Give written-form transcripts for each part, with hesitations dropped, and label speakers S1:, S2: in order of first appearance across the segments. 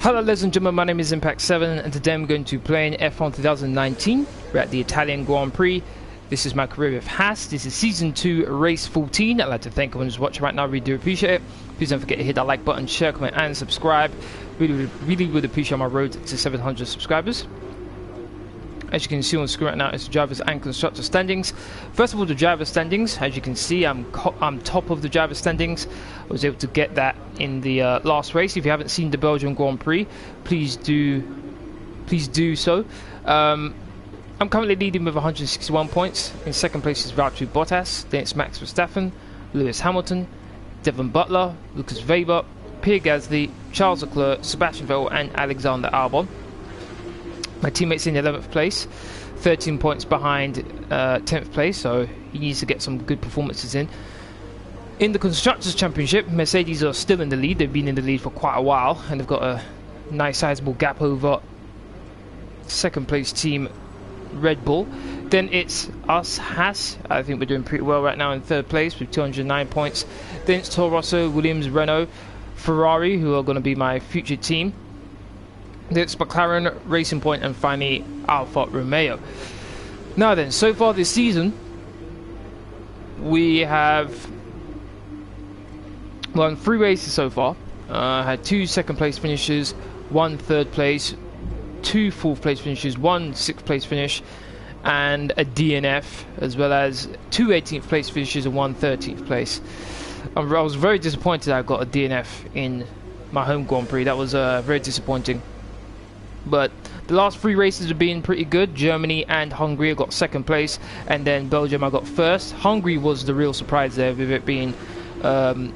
S1: Hello ladies and gentlemen, my name is Impact7 and today I'm going to play in F1 2019. We're at the Italian Grand Prix. This is my career with HASS. This is Season 2, Race 14. I'd like to thank everyone who's watching right now. I really do appreciate it. Please don't forget to hit that like button, share, comment and subscribe. Really would appreciate my road to 700 subscribers. As you can see on the screen right now, it's the drivers and constructors standings. First of all, the driver standings. As you can see, I'm top of the driver standings. I was able to get that in the last race. If you haven't seen the Belgian Grand Prix, please do so. I'm currently leading with 161 points. In second place is Valtteri Bottas. Then it's Max Verstappen, Lewis Hamilton, Devon Butler, Lucas Weber, Pierre Gasly, Charles Leclerc, Sebastian Vettel, and Alexander Albon. My teammate's in 11th place, 13 points behind 10th place, so he needs to get some good performances in. In the Constructors' Championship, Mercedes are still in the lead. They've been in the lead for quite a while, and they've got a nice sizable gap over second place team Red Bull. Then it's us, HASS. I think we're doing pretty well right now in third place with 209 points. Then it's Toro Rosso, Williams, Renault, Ferrari, who are going to be my future team. It's McLaren, Racing Point, and finally Alfa Romeo. Now then, so far this season, we have won 3 races so far. Had 2 second place finishes, 1 third place, 2 fourth place finishes, 1 sixth place finish, and a DNF, as well as 2 18th place finishes and 1 13th place. I was very disappointed I got a DNF in my home Grand Prix. That was very disappointing. But the last 3 races have been pretty good. Germany and Hungary, I got second place, and then Belgium I got first. Hungary was the real surprise there, with it being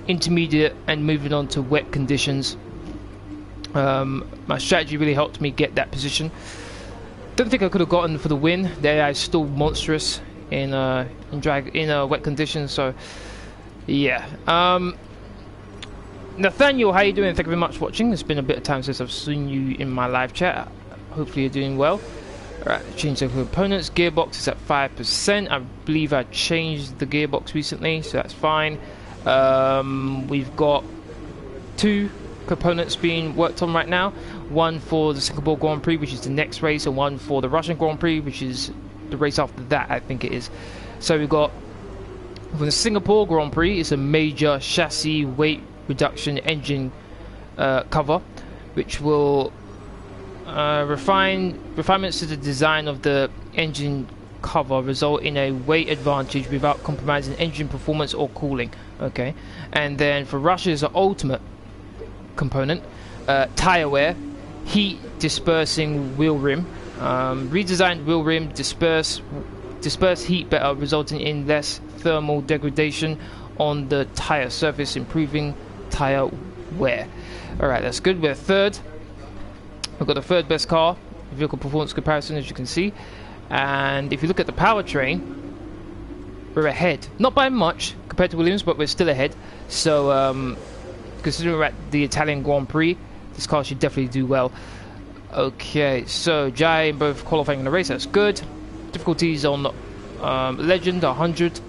S1: intermediate and moving on to wet conditions. My strategy really helped me get that position. Don't think I could have gotten for the win. The AI is still monstrous in wet conditions. So yeah. Nathaniel, how you doing? Thank you very much for watching. It's been a bit of time since I've seen you in my live chat. Hopefully you're doing well. Alright, change the components. Gearbox is at 5%. I believe I changed the gearbox recently, so that's fine. We've got 2 components being worked on right now. One for the Singapore Grand Prix, which is the next race, and one for the Russian Grand Prix, which is the race after that, I think it is. So we've got, for the Singapore Grand Prix, it's a major chassis weight reduction engine cover, which will refinements to the design of the engine cover result in a weight advantage without compromising engine performance or cooling. Okay, and then for Russia's ultimate component, tire wear, heat dispersing wheel rim, redesigned wheel rim disperse heat better, resulting in less thermal degradation on the tire surface, improving tire wear. Alright, that's good. We're third. We've got the third best car, vehicle performance comparison, as you can see. And if you look at the powertrain, we're ahead. Not by much compared to Williams, but we're still ahead. So, considering we're at the Italian Grand Prix, this car should definitely do well. Okay, so Jai both qualifying in the race, that's good. Difficulties on Legend, 100.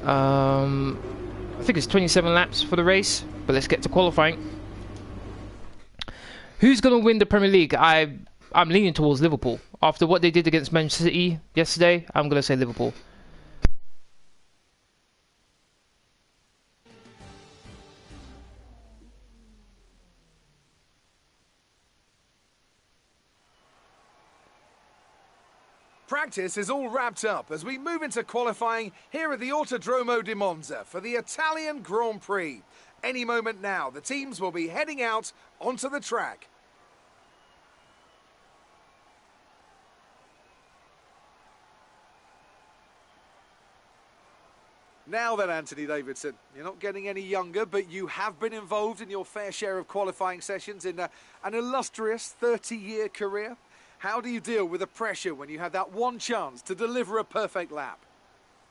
S1: I think it's 27 laps for the race, but let's get to qualifying. Who's going to win the Premier League? I'm leaning towards Liverpool. After what they did against Manchester City yesterday, I'm going to say Liverpool.
S2: Practice is all wrapped up as we move into qualifying here at the Autodromo di Monza for the Italian Grand Prix. Any moment now, the teams will be heading out onto the track. Now then, Anthony Davidson, you're not getting any younger, but you have been involved in your fair share of qualifying sessions in an illustrious 30-year career. How do you deal with the pressure when you have that one chance to deliver a perfect lap?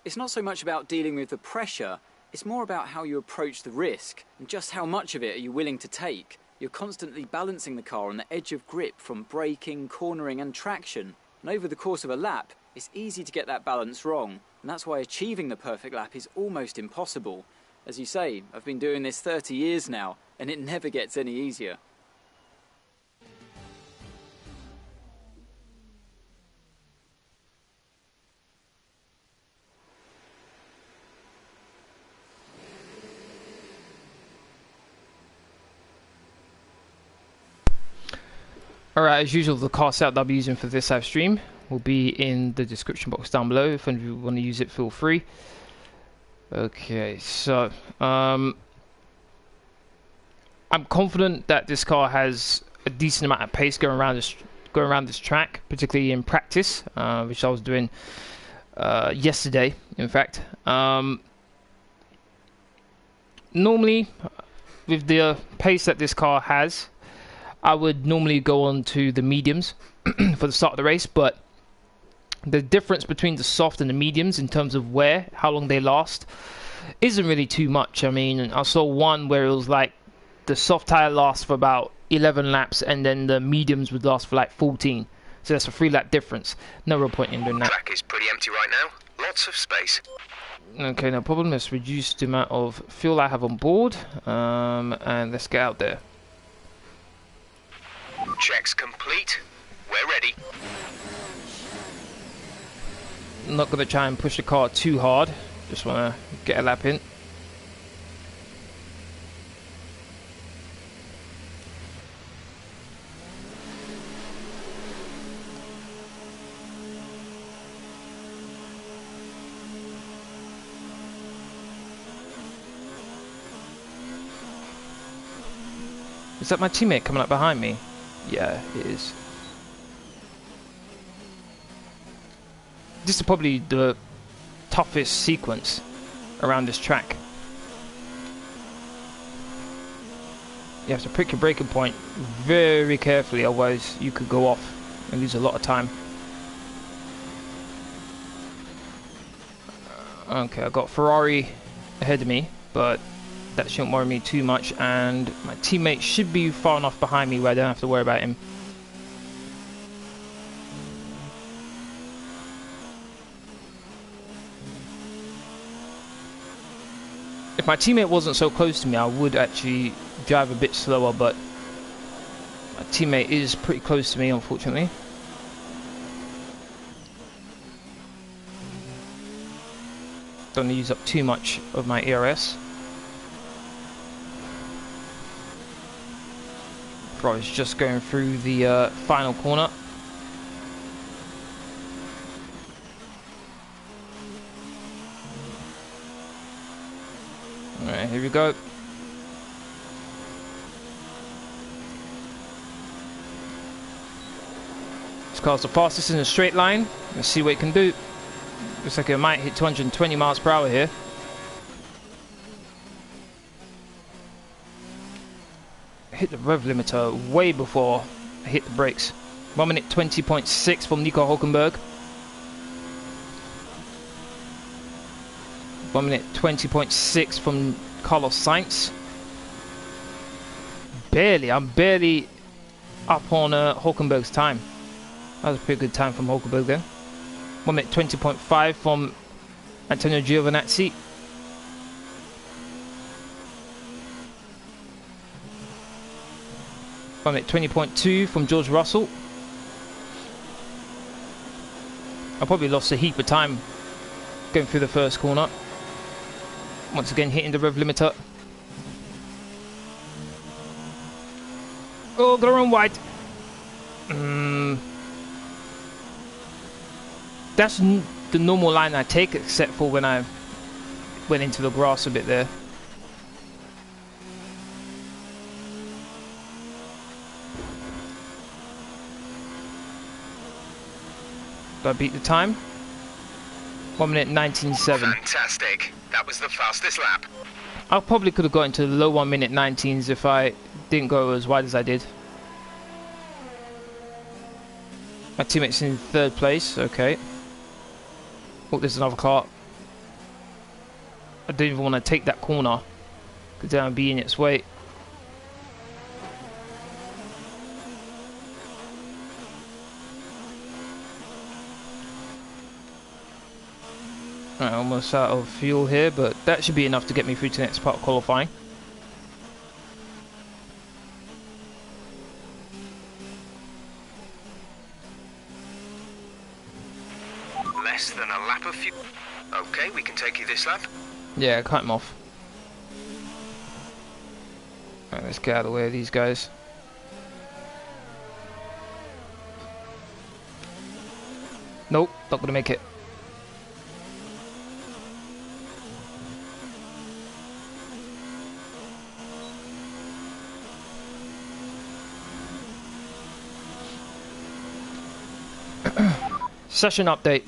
S3: It's not so much about dealing with the pressure, it's more about how you approach the risk and just how much of it are you willing to take. You're constantly balancing the car on the edge of grip from braking, cornering and traction. And over the course of a lap, it's easy to get that balance wrong. And that's why achieving the perfect lap is almost impossible. As you say, I've been doing this 30 years now, and it never gets any easier.
S1: Alright, as usual, the car setup that I'll be using for this live stream will be in the description box down below. If any of you want to use it, feel free. Okay, so I'm confident that this car has a decent amount of pace going around this track, particularly in practice, which I was doing yesterday, in fact. Normally, with the pace that this car has, I would normally go on to the mediums for the start of the race, but the difference between the soft and the mediums in terms of how long they last, isn't really too much. I mean, I saw one where it was like the soft tire lasts for about 11 laps and then the mediums would last for like 14. So that's a 3-lap difference. No real point in doing that.
S4: Track is pretty empty right now. Lots of space.
S1: Okay, no problem. Let's reduce the amount of fuel I have on board, and let's get out there.
S4: Checks complete. We're ready.
S1: I'm not going to try and push the car too hard. Just want to get a lap in. Is that my teammate coming up behind me? Yeah, it is. This is probably the toughest sequence around this track. You have to pick your braking point very carefully, otherwise you could go off and lose a lot of time. Okay, I got Ferrari ahead of me, but that shouldn't worry me too much, and my teammate should be far enough behind me where I don't have to worry about him. If my teammate wasn't so close to me, I would actually drive a bit slower, but my teammate is pretty close to me, unfortunately. Don't want to use up too much of my ERS. Ferrari's just going through the final corner. Alright, here we go. This car's the fastest in a straight line. Let's see what it can do. Looks like it might hit 220 miles per hour here. Hit the rev limiter way before I hit the brakes. 1 minute 20.6 from Nico Hülkenberg. 1 minute 20.6 from Carlos Sainz. I'm barely up on Hülkenberg's time. That was a pretty good time from Hülkenberg then. 1 minute 20.5 from Antonio Giovinazzi. 1 minute 20.2 from George Russell. I probably lost a heap of time going through the first corner. Once again hitting the rev limiter. Oh, gotta run wide. That's the normal line I take, except for when I went into the grass a bit there. Did I beat the time? 1 minute 19.7.
S4: Fantastic. That was the fastest lap.
S1: I probably could have got into the low 1 minute 19s if I didn't go as wide as I did. My teammate's in 3rd place. Okay. Oh, there's another car. I didn't even want to take that corner because then I'd be in its way. Right, almost out of fuel here, but that should be enough to get me through to the next part of qualifying.
S4: Less than a lap of fuel. Okay, we can take you this lap.
S1: Yeah, cut him off. Right, let's get out of the way of these guys. Nope, not gonna make it. Session update.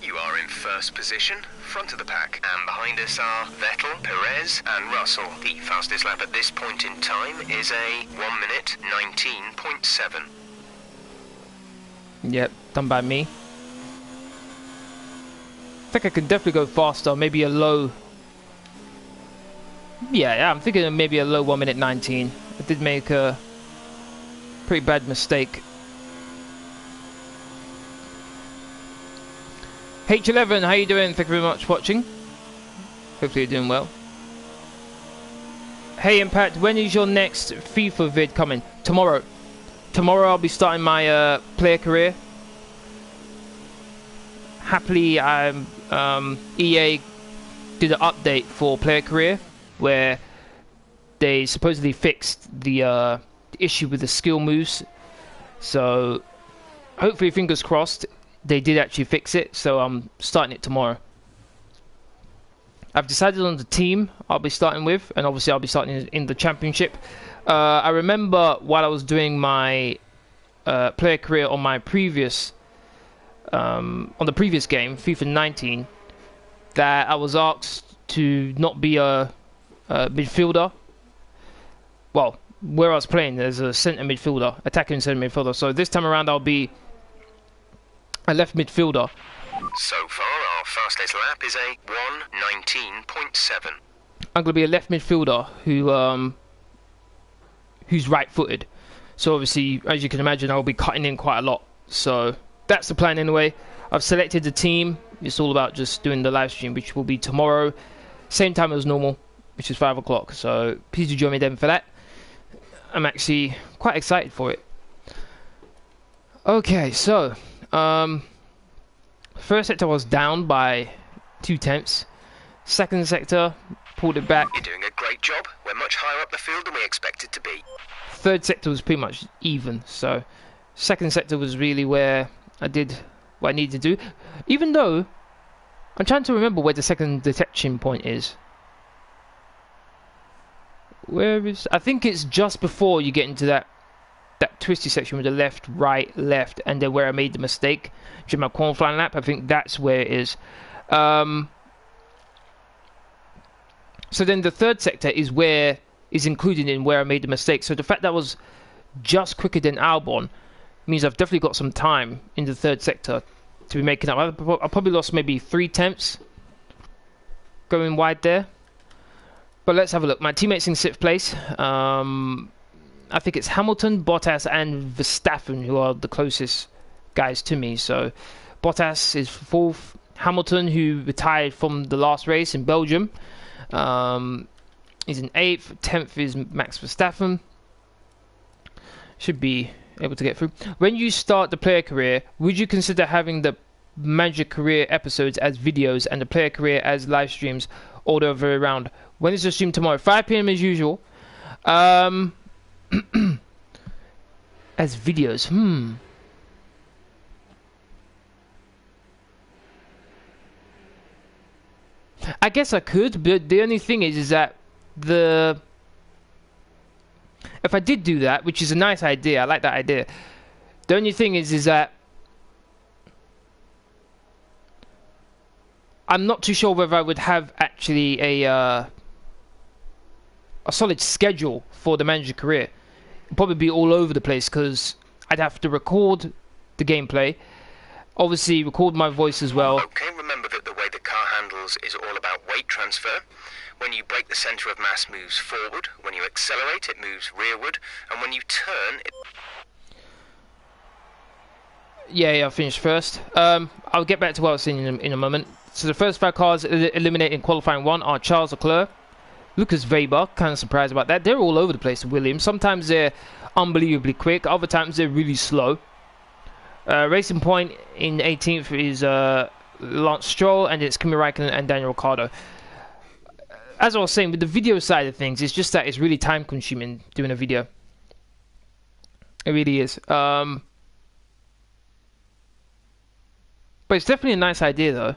S4: You are in first position, front of the pack, and behind us are Vettel, Perez, and Russell. The fastest lap at this point in time is a 1 minute 19.7.
S1: Yep, done by me. I think I could definitely go faster, maybe a low... Yeah, I'm thinking of maybe a low 1 minute 19. I did make a pretty bad mistake. H11, how you doing? Thank you very much for watching. Hopefully you're doing well. Hey Impact, when is your next FIFA vid coming? Tomorrow. Tomorrow I'll be starting my player career. Happily, EA did an update for player career where they supposedly fixed the issue with the skill moves. So hopefully, fingers crossed, they did actually fix it. So I'm starting it tomorrow. I've decided on the team I'll be starting with, and obviously I'll be starting in the championship. I remember while I was doing my player career on my previous on the previous game, FIFA 19, that I was asked to not be a midfielder. Well, where I was playing, there's a centre midfielder, attacking centre midfielder. So this time around, I'll be a left midfielder.
S4: So far, our fastest lap is a 1:19.7.
S1: I'm gonna be a left midfielder who's right-footed. So obviously, as you can imagine, I'll be cutting in quite a lot. So that's the plan anyway. I've selected the team. It's all about just doing the live stream, which will be tomorrow, same time as normal, which is 5 o'clock. So please do join me then for that. I'm actually quite excited for it. Okay, so first sector was down by 2/10. Second sector pulled it back.
S4: You're doing a great job. We're much higher up the field than we expected to be.
S1: Third sector was pretty much even. So second sector was really where I did what I needed to do. Even though I'm trying to remember where the second detection point is. Where is... I think it's just before you get into that twisty section with the left, right, left, and then where I made the mistake during my qualifying lap. I think that's where it is. So then the third sector is where is included in where I made the mistake. So the fact that I was just quicker than Albon means I've definitely got some time in the third sector to be making up. I probably lost maybe 3/10 going wide there. But let's have a look. My teammates in 6th place. I think it's Hamilton, Bottas, and Verstappen who are the closest guys to me. So Bottas is 4th. Hamilton, who retired from the last race in Belgium, is in 8th. 10th is Max Verstappen. Should be able to get through. When you start the player career, would you consider having the manager career episodes as videos and the player career as live streams all the way around? When is the stream tomorrow? 5 PM as usual. As videos, I guess I could, but the only thing is that if I did do that, which is a nice idea, I like that idea. The only thing is that I'm not too sure whether I would have actually a solid schedule for the manager career. It'd probably be all over the place because I'd have to record the gameplay, obviously record my voice as well.
S4: Okay, remember that the way the car handles is all about weight transfer. When you brake, the centre of mass moves forward. When you accelerate, it moves rearward. And when you turn, it...
S1: Yeah, I finished first. I'll get back to what I was saying in a moment. So the first 5 cars eliminated in qualifying 1 are Charles Leclerc, Lucas Weber, kind of surprised about that. They're all over the place, Williams. Sometimes they're unbelievably quick, other times they're really slow. Racing Point in 18th is Lance Stroll, and it's Kimi Räikkönen and Daniel Ricciardo. As I was saying, with the video side of things, it's just that it's really time consuming doing a video. It really is. But it's definitely a nice idea, though.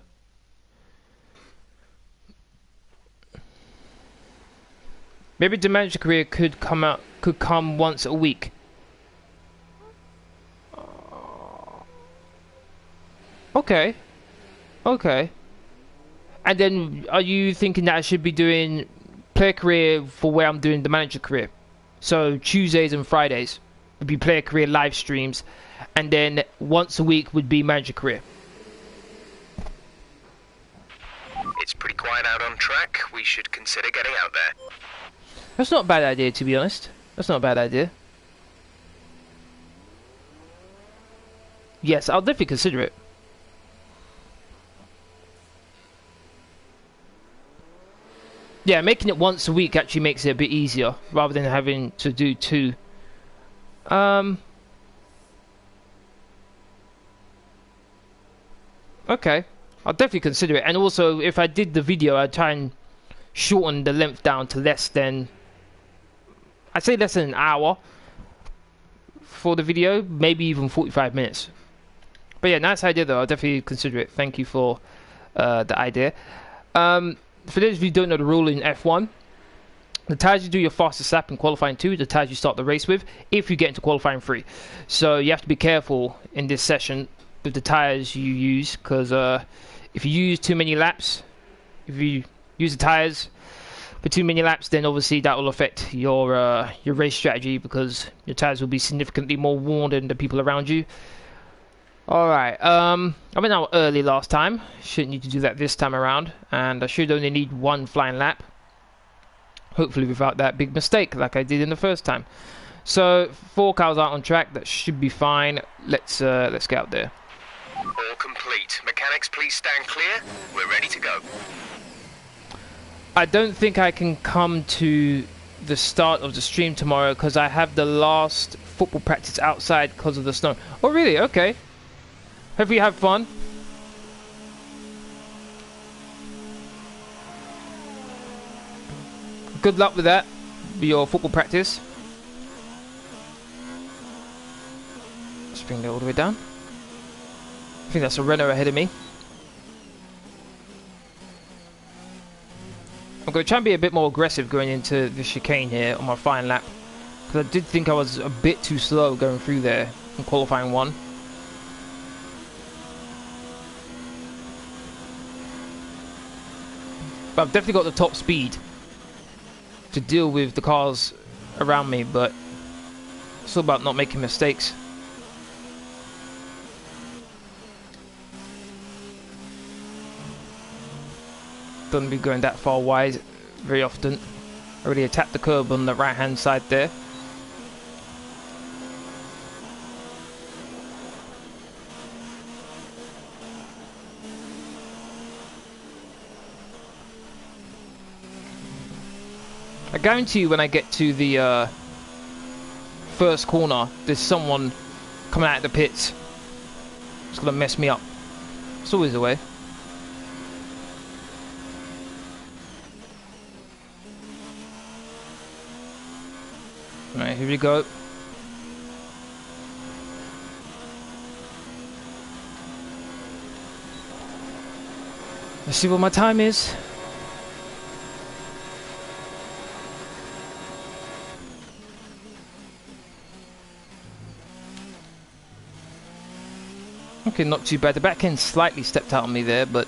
S1: Maybe the manager career could come once a week. Okay. Okay. And then, are you thinking that I should be doing player career for where I'm doing the manager career? So Tuesdays and Fridays would be player career live streams, and then once a week would be manager career.
S4: It's pretty quiet out on track. We should consider getting out there.
S1: That's not a bad idea, to be honest. That's not a bad idea. Yes, I'll definitely consider it. Yeah, making it once a week actually makes it a bit easier, rather than having to do two. Okay, I'll definitely consider it. And also, if I did the video, I'd try and shorten the length down to less than... I'd say less than an hour for the video, maybe even 45 minutes. But yeah, nice idea though, I'll definitely consider it. Thank you for the idea. For those of you who don't know the rule in F1, the tyres you do your fastest lap in qualifying 2, the tyres you start the race with, if you get into qualifying 3. So you have to be careful in this session with the tyres you use, because if you use too many laps, if you use the tyres for too many laps, then obviously that will affect your race strategy, because your tyres will be significantly more worn than the people around you. Alright, I went out early last time. Shouldn't need to do that this time around. And I should only need one flying lap. Hopefully without that big mistake like I did in the first time. So, 4 cars out on track. That should be fine. Let's get out there.
S4: All complete. Mechanics, please stand clear. We're ready to go.
S1: I don't think I can come to the start of the stream tomorrow because I have the last football practice outside because of the snow. Oh really? Okay. Hope you have fun. Good luck with that, with your football practice. Let's bring that all the way down. I think that's a Renault ahead of me. I'm going to try and be a bit more aggressive going into the chicane here on my fine lap, because I did think I was a bit too slow going through there in qualifying 1. But I've definitely got the top speed to deal with the cars around me, but it's all about not making mistakes. Don't be going that far wide very often. I already attacked the curb on the right hand side there. I guarantee you when I get to the first corner, there's someone coming out of the pits. It's gonna mess me up. It's always the way. Alright, here we go. Let's see what my time is. Okay, not too bad. The back end slightly stepped out on me there, but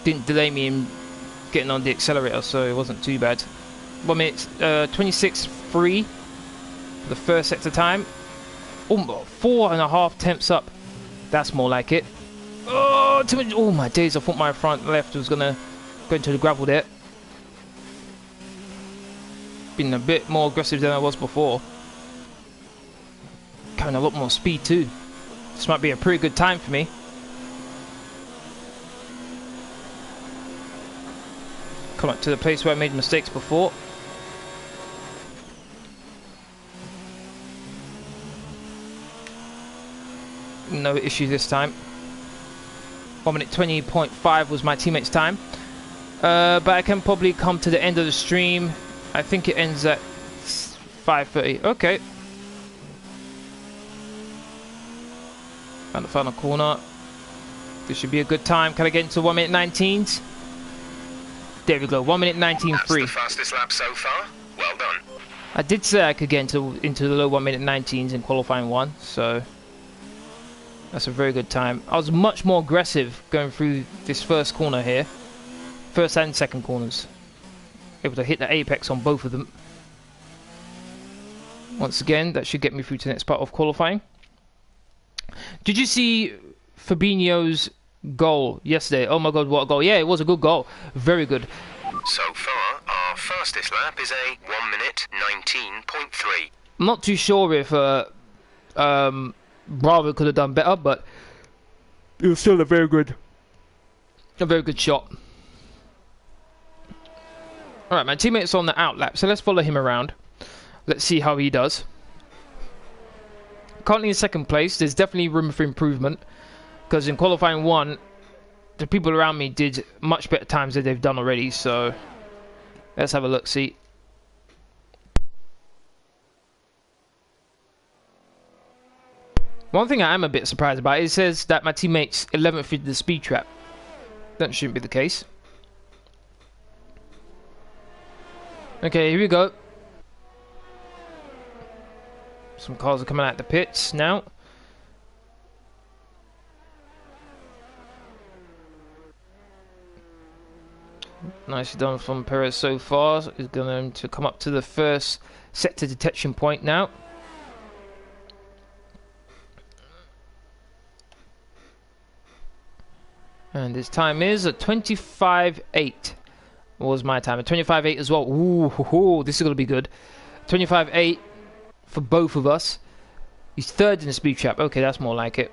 S1: didn't delay me in getting on the accelerator, so it wasn't too bad. 1 minute, 26.3 for the first sector time. Oh, 4.5 tenths up. That's more like it. Oh, too much. Oh my days! I thought my front left was gonna go into the gravel there. Been a bit more aggressive than I was before. Carrying a lot more speed too. This might be a pretty good time for me. Come up to the place where I made mistakes before. No issue this time. 1 minute 20.5 was my teammate's time. But I can probably come to the end of the stream. I think it ends at 5:30. Okay. Around the final corner. This should be a good time. Can I get into 1 minute 19s? There we go. 1 minute 19.3.
S4: That's the fastest lap so far. Well done.
S1: I did say I could get into the low 1 minute 19s in qualifying 1, so that's a very good time. I was much more aggressive going through this first corner here. First and second corners. Able to hit the apex on both of them. Once again, that should get me through to the next part of qualifying. Did you see Fabinho's goal yesterday? Oh my god, what a goal. Yeah, it was a good goal. Very good.
S4: So far, our fastest lap is a 1 minute 19.3.
S1: I'm not too sure if Bravo could have done better, but it was still a very good shot. Alright, my teammate's on the out lap, so let's follow him around. Let's see how he does. Currently in second place. There's definitely room for improvement, because in qualifying 1, the people around me did much better times than they've done already, so let's have a look, see. One thing I am a bit surprised about, it says that my teammate's 11th in the speed trap. That shouldn't be the case. Okay, here we go. Some cars are coming out the pits now. Nicely done from Perez so far. He's going to come up to the first sector detection point now. And his time is at 25.8. Was my time at 25.8 as well. Ooh, this is going to be good. 25.8 for both of us. He's third in the speed trap. Okay, that's more like it.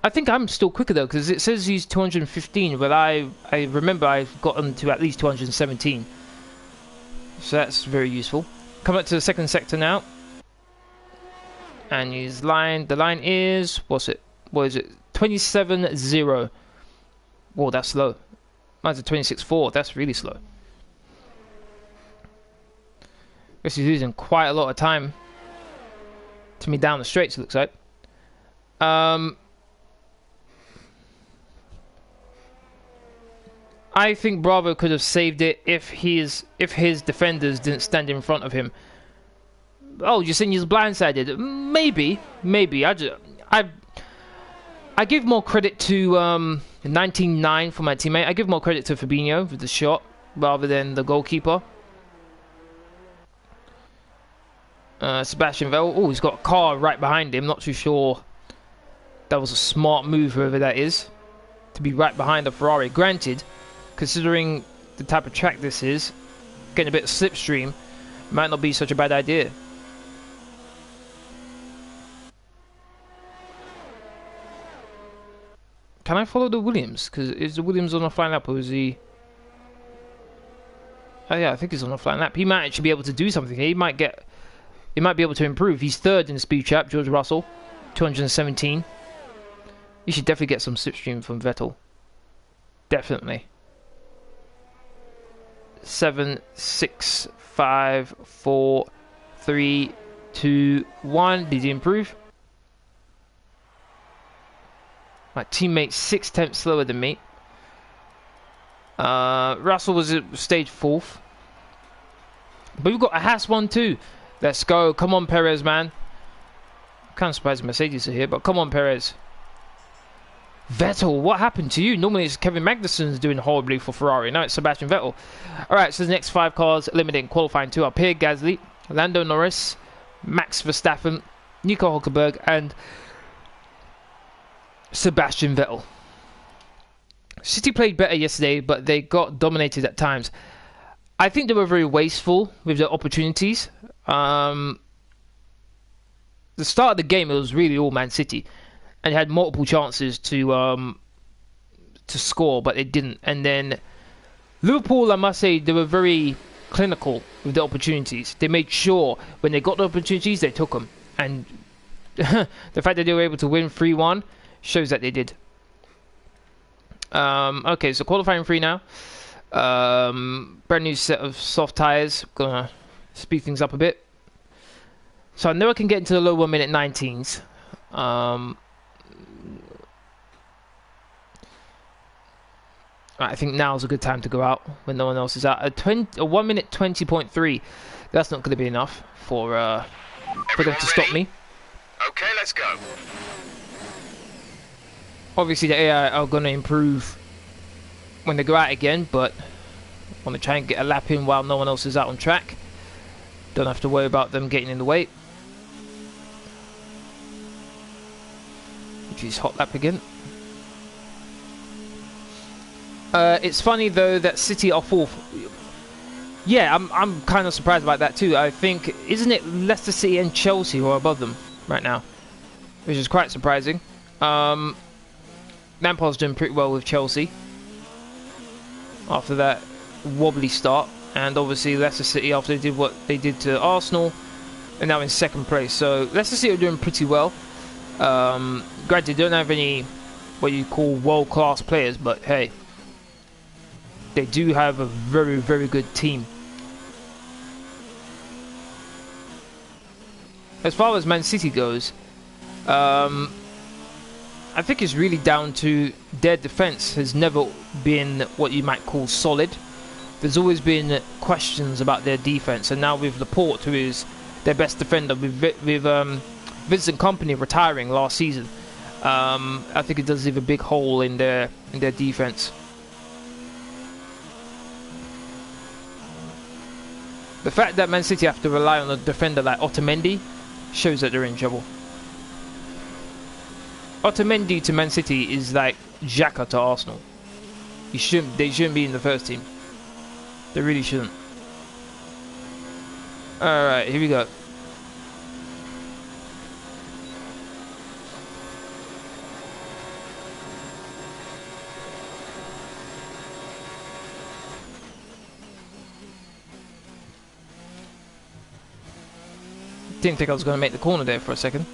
S1: I think I'm still quicker though, because it says he's 215, but I remember I've gotten to at least 217. So that's very useful. Coming up to the second sector now. And his line, the line is, what is it? 27.0. Whoa, that's slow. Mine's a 26.4. That's really slow. Guess he's losing quite a lot of time to me down the straights, it looks like. I think Bravo could have saved it if his defenders didn't stand in front of him. Oh, you're saying he's blindsided? Maybe. I give more credit to 19.9 for my teammate. I give more credit to Fabinho with the shot rather than the goalkeeper. Sebastian Vettel. Oh, he's got a car right behind him. Not too sure that was a smart move, whoever that is, to be right behind the Ferrari. Granted, considering the type of track this is, getting a bit of slipstream might not be such a bad idea. Can I follow the Williams? Because is the Williams on a flying lap, or is he... Oh yeah, I think he's on a flying lap. He might actually be able to do something here. He might be able to improve. He's third in the speed trap, George Russell, 217. You should definitely get some slipstream from Vettel. Definitely. 7, 6, 5, 4, 3, 2, 1. Did he improve? My teammate's 6/10 slower than me. Russell was at stage 4th. But we've got a HASS 1-2. Let's go. Come on, Perez, man. Kind of surprised Mercedes are here, but come on, Perez. Vettel, what happened to you? Normally it's Kevin Magnussen's doing horribly for Ferrari. Now it's Sebastian Vettel. Alright, so the next 5 cars eliminated in qualifying 2 are Pierre Gasly, Lando Norris, Max Verstappen, Nico Hülkenberg, and Sebastian Vettel. City played better yesterday, but they got dominated at times. I think they were very wasteful with their opportunities. The start of the game, it was really all Man City, and they had multiple chances to score, but they didn't. And then Liverpool, I must say, they were very clinical with the opportunities. They made sure when they got the opportunities, they took them. And the fact that they were able to win 3-1 shows that they did. Okay, so qualifying 3 now. Brand new set of soft tyres. Gonna speed things up a bit. So I know I can get into the low 1 minute 19s. Right, I think now's a good time to go out when no one else is out. A 1 minute 20.3. That's not going to be enough for them to stop me.
S4: Okay, let's go.
S1: Obviously, the AI are going to improve when they go out again, but I want to try and get a lap in while no one else is out on track. Don't have to worry about them getting in the way. Which is hot lap again. It's funny though that City are fourth. Yeah, I'm kind of surprised about that too. I think, isn't it Leicester City and Chelsea who are above them right now, which is quite surprising. Lampard's doing pretty well with Chelsea after that wobbly start, and obviously Leicester City after they did what they did to Arsenal, and now in second place. So Leicester City are doing pretty well. Granted, they don't have any what you call world-class players, but hey, they do have a very, very good team. As far as Man City goes, I think it's really down to their defense has never been what you might call solid. There's always been questions about their defense, and now with Laporte, who is their best defender, with Vincent Kompany retiring last season, I think it does leave a big hole in their defense. The fact that Man City have to rely on a defender like Otamendi shows that they're in trouble. Otamendi to Man City is like Xhaka to Arsenal. They shouldn't be in the first team. They really shouldn't. Alright, here we go. Didn't think I was going to make the corner there for a second.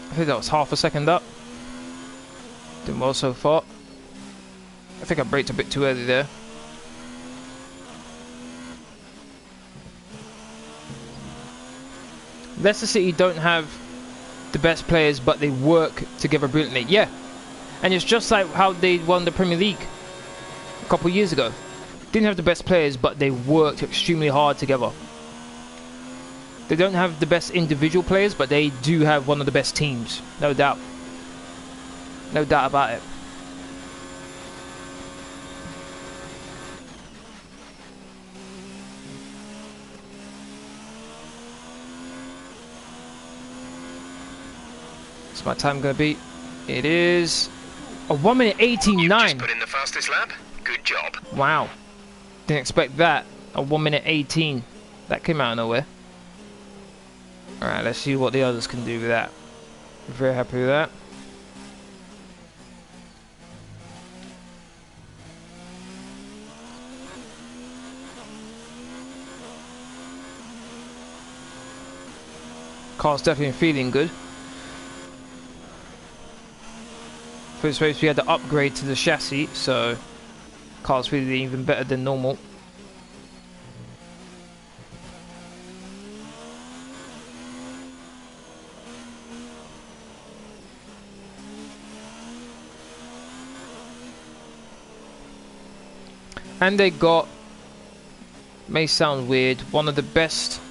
S1: I think that was half a second up. Doing well so far. I think I braked a bit too early there. Leicester City don't have the best players, but they work together brilliantly. Yeah, and it's just like how they won the Premier League a couple of years ago. Didn't have the best players, but they worked extremely hard together. They don't have the best individual players, but they do have one of the best teams, no doubt. No doubt about it. What's my time going to be? It is a 1 minute 18.9.
S4: You just put in the fastest lap. Good job.
S1: Wow. Didn't expect that. A 1 minute 18. That came out of nowhere. Alright, let's see what the others can do with that. Very happy with that. Car's definitely feeling good. First race we had to upgrade to the chassis, so car's feeling even better than normal. And they got, may sound weird, one of the best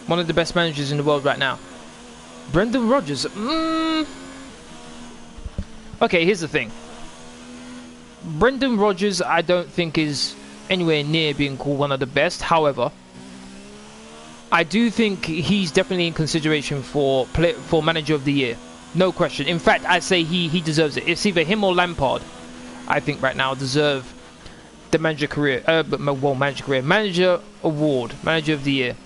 S1: managers in the world right now. Brendan Rodgers. Okay, here's the thing. Brendan Rodgers, I don't think is anywhere near being called one of the best. However, I do think he's definitely in consideration for manager of the year. No question. In fact, I'd say he deserves it. It's either him or Lampard, I think right now deserve the manager award, manager of the year.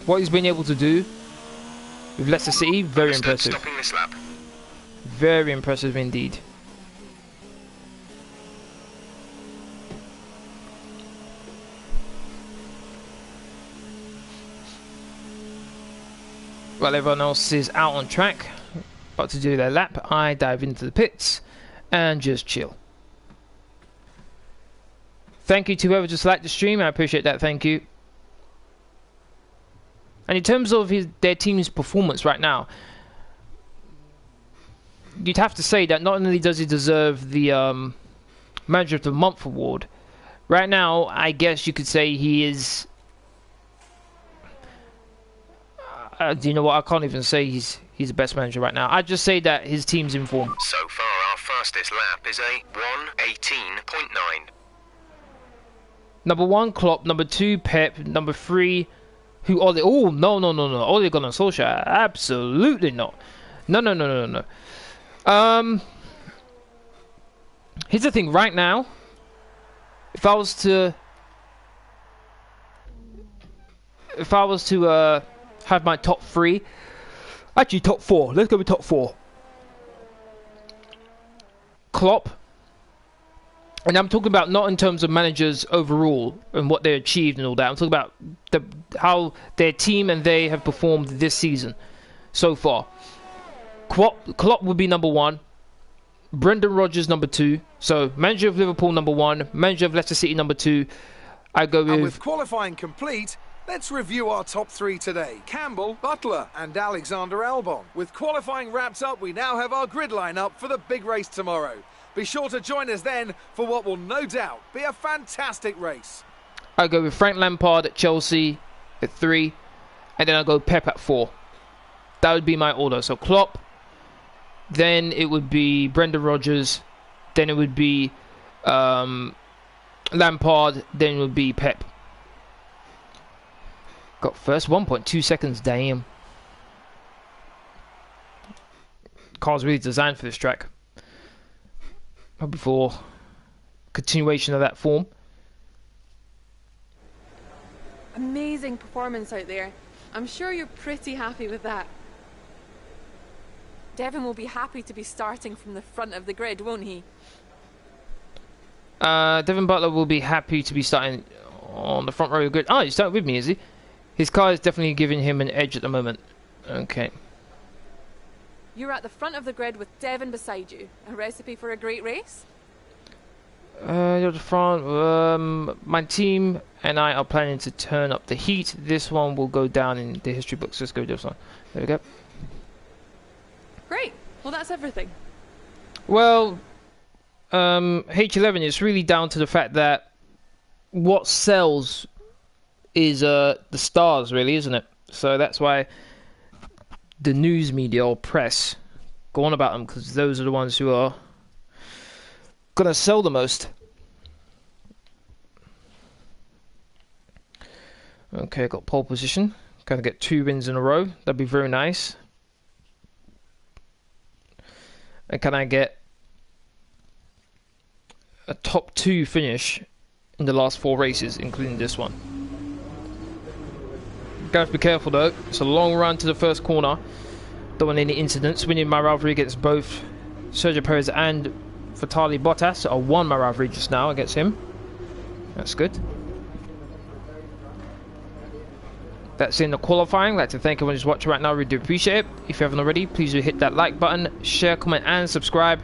S1: What he's been able to do with Leicester City, very impressive.
S4: Stopping this lap.
S1: Very impressive indeed. While everyone else is out on track, about to do their lap, I dive into the pits and just chill. Thank you to whoever just liked the stream. I appreciate that. Thank you. And in terms of their team's performance right now, you'd have to say that not only does he deserve the Manager of the Month award, right now, I guess you could say he is... you know what? I can't even say he's the best manager right now. I'd just say that his team's in form.
S4: So far, our fastest lap is a 1:18.9.
S1: Number 1, Klopp. Number 2, Pep. Number 3, who Ole? Oh, no. Ole Gunnar Solskjaer. Absolutely not. No. Here's the thing. Right now, if I was to have my top 3, actually top 4. Let's go with top 4. Klopp. And I'm talking about not in terms of managers overall and what they achieved and all that. I'm talking about how their team and they have performed this season so far. Klopp would be number 1. Brendan Rodgers number 2. So manager of Liverpool number 1. Manager of Leicester City number 2. I go with...
S2: And with qualifying complete, let's review our top 3 today. Campbell, Butler and Alexander Albon. With qualifying wrapped up, we now have our grid lineup for the big race tomorrow. Be sure to join us then for what will no doubt be a fantastic race.
S1: I go with Frank Lampard at Chelsea at 3. And then I go Pep at 4. That would be my order. So Klopp. Then it would be Brendan Rodgers. Then it would be Lampard. Then it would be Pep. Got first 1.2 seconds. Damn. Car's really designed for this track. Before continuation of that form.
S5: Amazing performance out there. I'm sure you're pretty happy with that. Devin will be happy to be starting from the front of the grid, won't he?
S1: Devin Butler will be happy to be starting on the front row of the grid. Oh, he's starting with me, is he? His car is definitely giving him an edge at the moment. Okay.
S5: You're at the front of the grid with Devin beside you. A recipe for a great race?
S1: You're at the front. My team and I are planning to turn up the heat. This one will go down in the history books. Let's go with this one. There we go.
S5: Great. Well, that's everything.
S1: Well, H11 is really down to the fact that what sells is the stars, really, isn't it? So that's why the news media or press go on about them, because those are the ones who are gonna sell the most. Okay, I got pole position. Gonna get 2 wins in a row. That'd be very nice. And can I get a top 2 finish in the last 4 races, including this one? Gotta have to be careful though. It's a long run to the first corner. Don't want any incidents. Winning my rivalry against both Sergio Perez and Valtteri Bottas. I won my rivalry just now against him. That's good. That's in the qualifying. I'd like to thank everyone who's watching right now. Really do appreciate it. If you haven't already, please do hit that like button, share, comment and subscribe.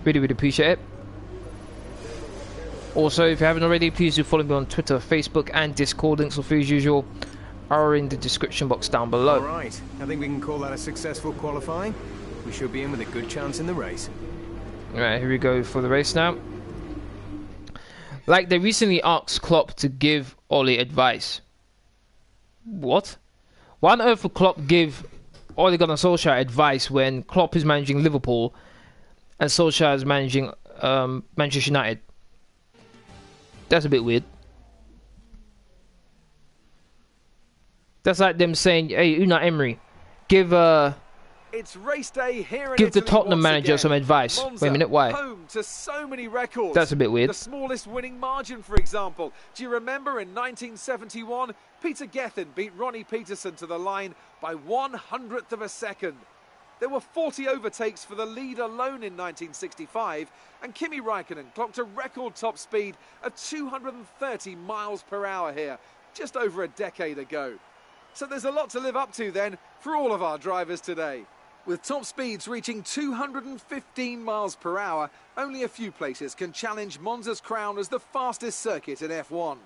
S1: Really appreciate it. Also, if you haven't already, please do follow me on Twitter, Facebook and Discord. Links will, as usual, are in the description box down below.
S6: Alright, I think we can call that a successful qualifying. We should be in with a good chance in the race.
S1: Alright, here we go for the race now. Like, they recently asked Klopp to give Ole advice. What? Why on earth would Klopp give Ole Gunnar Solskjaer advice when Klopp is managing Liverpool and Solskjaer is managing Manchester United? That's a bit weird. That's like them saying, "Hey, Unai Emery, give
S2: It's race day here in
S1: give the
S2: Italy
S1: Tottenham
S2: once
S1: manager
S2: again.
S1: some advice."
S2: Monza,
S1: Wait a minute, why?
S2: Home to so many records.
S1: That's a bit weird.
S2: The smallest winning margin, for example. Do you remember in 1971, Peter Gethin beat Ronnie Peterson to the line by 1/100th of a second. There were 40 overtakes for the lead alone in 1965, and Kimi Räikkönen clocked a record top speed of 230 miles per hour here, just over a decade ago. So there's a lot to live up to then for all of our drivers today. With top speeds reaching 215 miles per hour, only a few places can challenge Monza's crown as the fastest circuit in F1.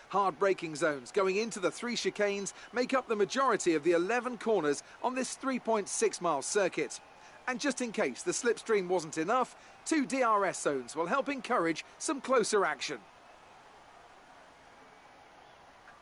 S2: Hard braking zones going into the 3 chicanes make up the majority of the 11 corners on this 3.6-mile circuit. And just in case the slipstream wasn't enough, 2 DRS zones will help encourage some closer action.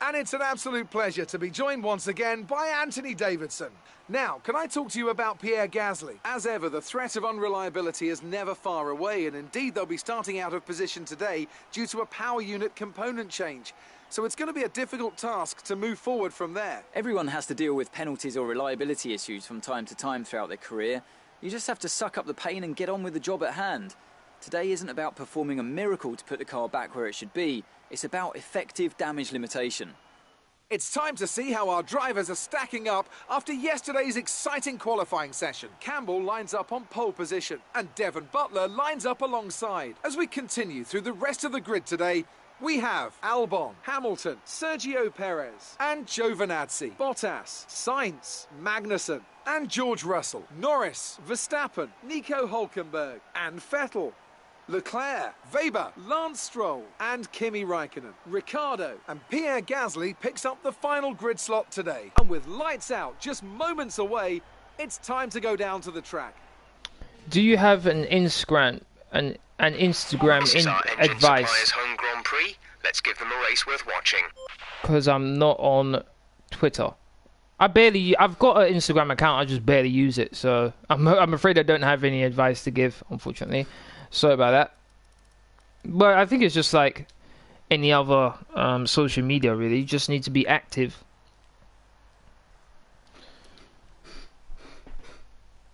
S2: And it's an absolute pleasure to be joined once again by Anthony Davidson. Now, can I talk to you about Pierre Gasly? As ever, the threat of unreliability is never far away, and indeed they'll be starting out of position today due to a power unit component change. So it's going to be a difficult task to move forward from there.
S3: Everyone has to deal with penalties or reliability issues from time to time throughout their career. You just have to suck up the pain and get on with the job at hand. Today isn't about performing a miracle to put the car back where it should be. It's about effective damage limitation.
S2: It's time to see how our drivers are stacking up after yesterday's exciting qualifying session. Campbell lines up on pole position and Devon Butler lines up alongside. As we continue through the rest of the grid today, we have Albon, Hamilton, Sergio Perez and Giovinazzi, Bottas, Sainz, Magnussen and George Russell, Norris, Verstappen, Nico Hülkenberg and Vettel, Leclerc, Weber, Lance Stroll and Kimi Raikkonen. Ricciardo and Pierre Gasly picks up the final grid slot today. And with lights out just moments away, it's time to go down to the track.
S1: Do you have an Instagram
S4: This is our engine
S1: advice?
S4: supplier's home Grand Prix. Let's give them a race worth watching.
S1: Because I'm not on Twitter. I've got an Instagram account, I just barely use it, so I'm afraid I don't have any advice to give, unfortunately. Sorry about that. But I think it's just like any other social media, really. You just need to be active.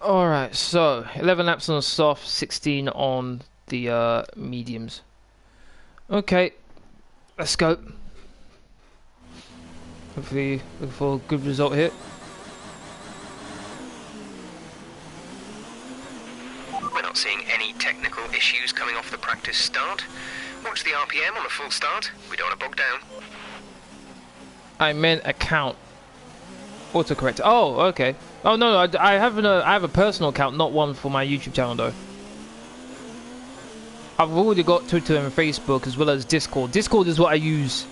S1: Alright, so 11 laps on the soft, 16 on the mediums. Okay, let's go. Hopefully look for a good result here.
S4: We're not seeing any technical issues coming off the practice start. Watch the RPM on the full start. We don't want to bog down.
S1: I meant account. Autocorrect. Oh, okay. Oh no, I have a personal account, not one for my YouTube channel though. I've already got Twitter and Facebook as well as Discord. Discord is what I use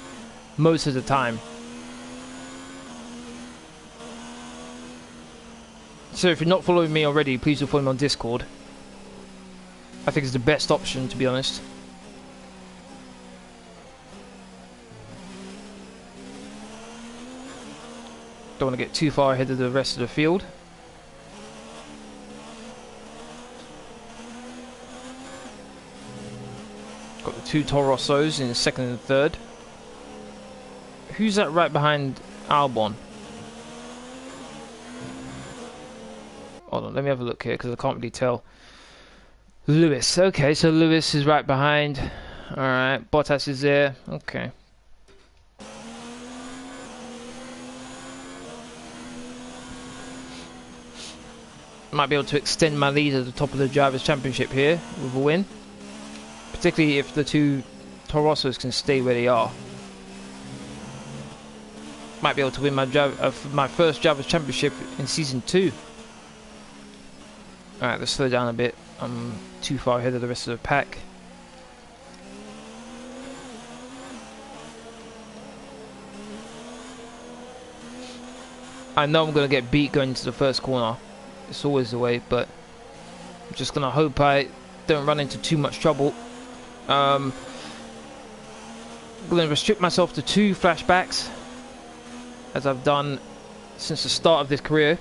S1: most of the time. So if you're not following me already, please do follow me on Discord. I think it's the best option, to be honest. Don't want to get too far ahead of the rest of the field. Got the 2 Toro Rossos in second and third. Who's that right behind Albon? Hold on, let me have a look here because I can't really tell. Lewis. Okay, so Lewis is right behind. Alright, Bottas is there. Okay. Might be able to extend my lead at the top of the Drivers' Championship here with a win. Particularly if the 2 Toro Rossos can stay where they are. Might be able to win my first Drivers' Championship in Season 2. Alright, let's slow down a bit. I'm too far ahead of the rest of the pack. I know I'm going to get beat going into the first corner. It's always the way, but I'm just going to hope I don't run into too much trouble. I'm going to restrict myself to 2 flashbacks, as I've done since the start of this career.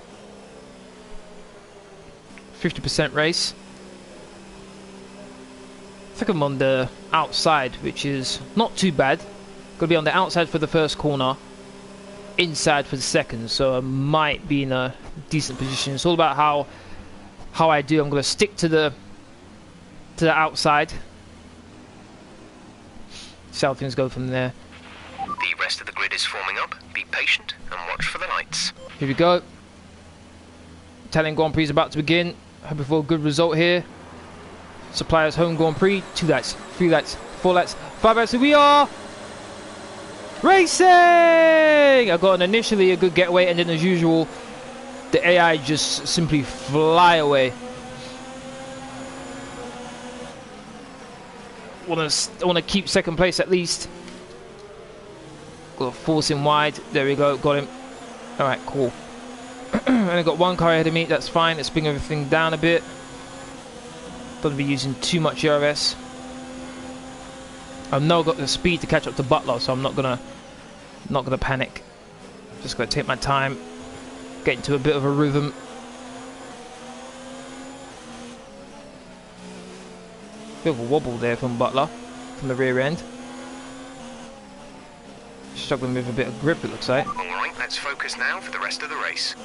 S1: 50% race. I think I'm on the outside, which is not too bad. Going to be on the outside for the first corner, inside for the second, so I might be in a decent position. It's all about how I do. I'm going to stick to the outside. See how things go from there.
S4: The rest of the grid is forming up. Be patient and watch for the lights.
S1: Here we go. Italian Grand Prix is about to begin. Hoping for a good result here. Supplier's home Grand Prix. 2 laps, 3 laps, 4 laps, 5 laps. Here we are. Racing! I got initially a good getaway, and then as usual, the AI just simply fly away. I want to keep second place at least. Got to force him wide. There we go. Got him. All right, cool. Only got one car ahead of me. That's fine. Let's bring everything down a bit. Don't be using too much ERS. I've now got the speed to catch up to Butler, so I'm not gonna panic. Just gonna take my time, get into a bit of a rhythm. Bit of a wobble there from Butler, from the rear end. Struggling with a bit of grip, it looks like.
S4: Alright, let's focus now for the rest of the race.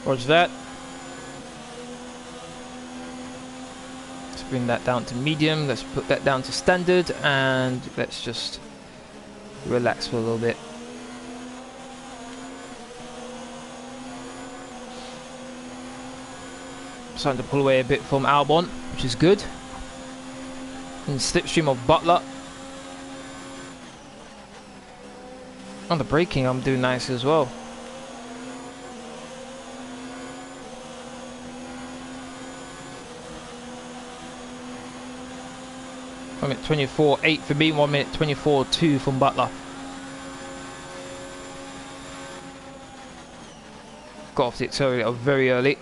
S1: Roger that. Let's bring that down to medium. Let's put that down to standard, and let's just relax for a little bit. Starting to pull away a bit from Albon, which is good. And slipstream of Butler. On the braking, I'm doing nice as well. I'm at 24.8 for me, 1 minute 24.2 from Butler. Got off the accelerator very early.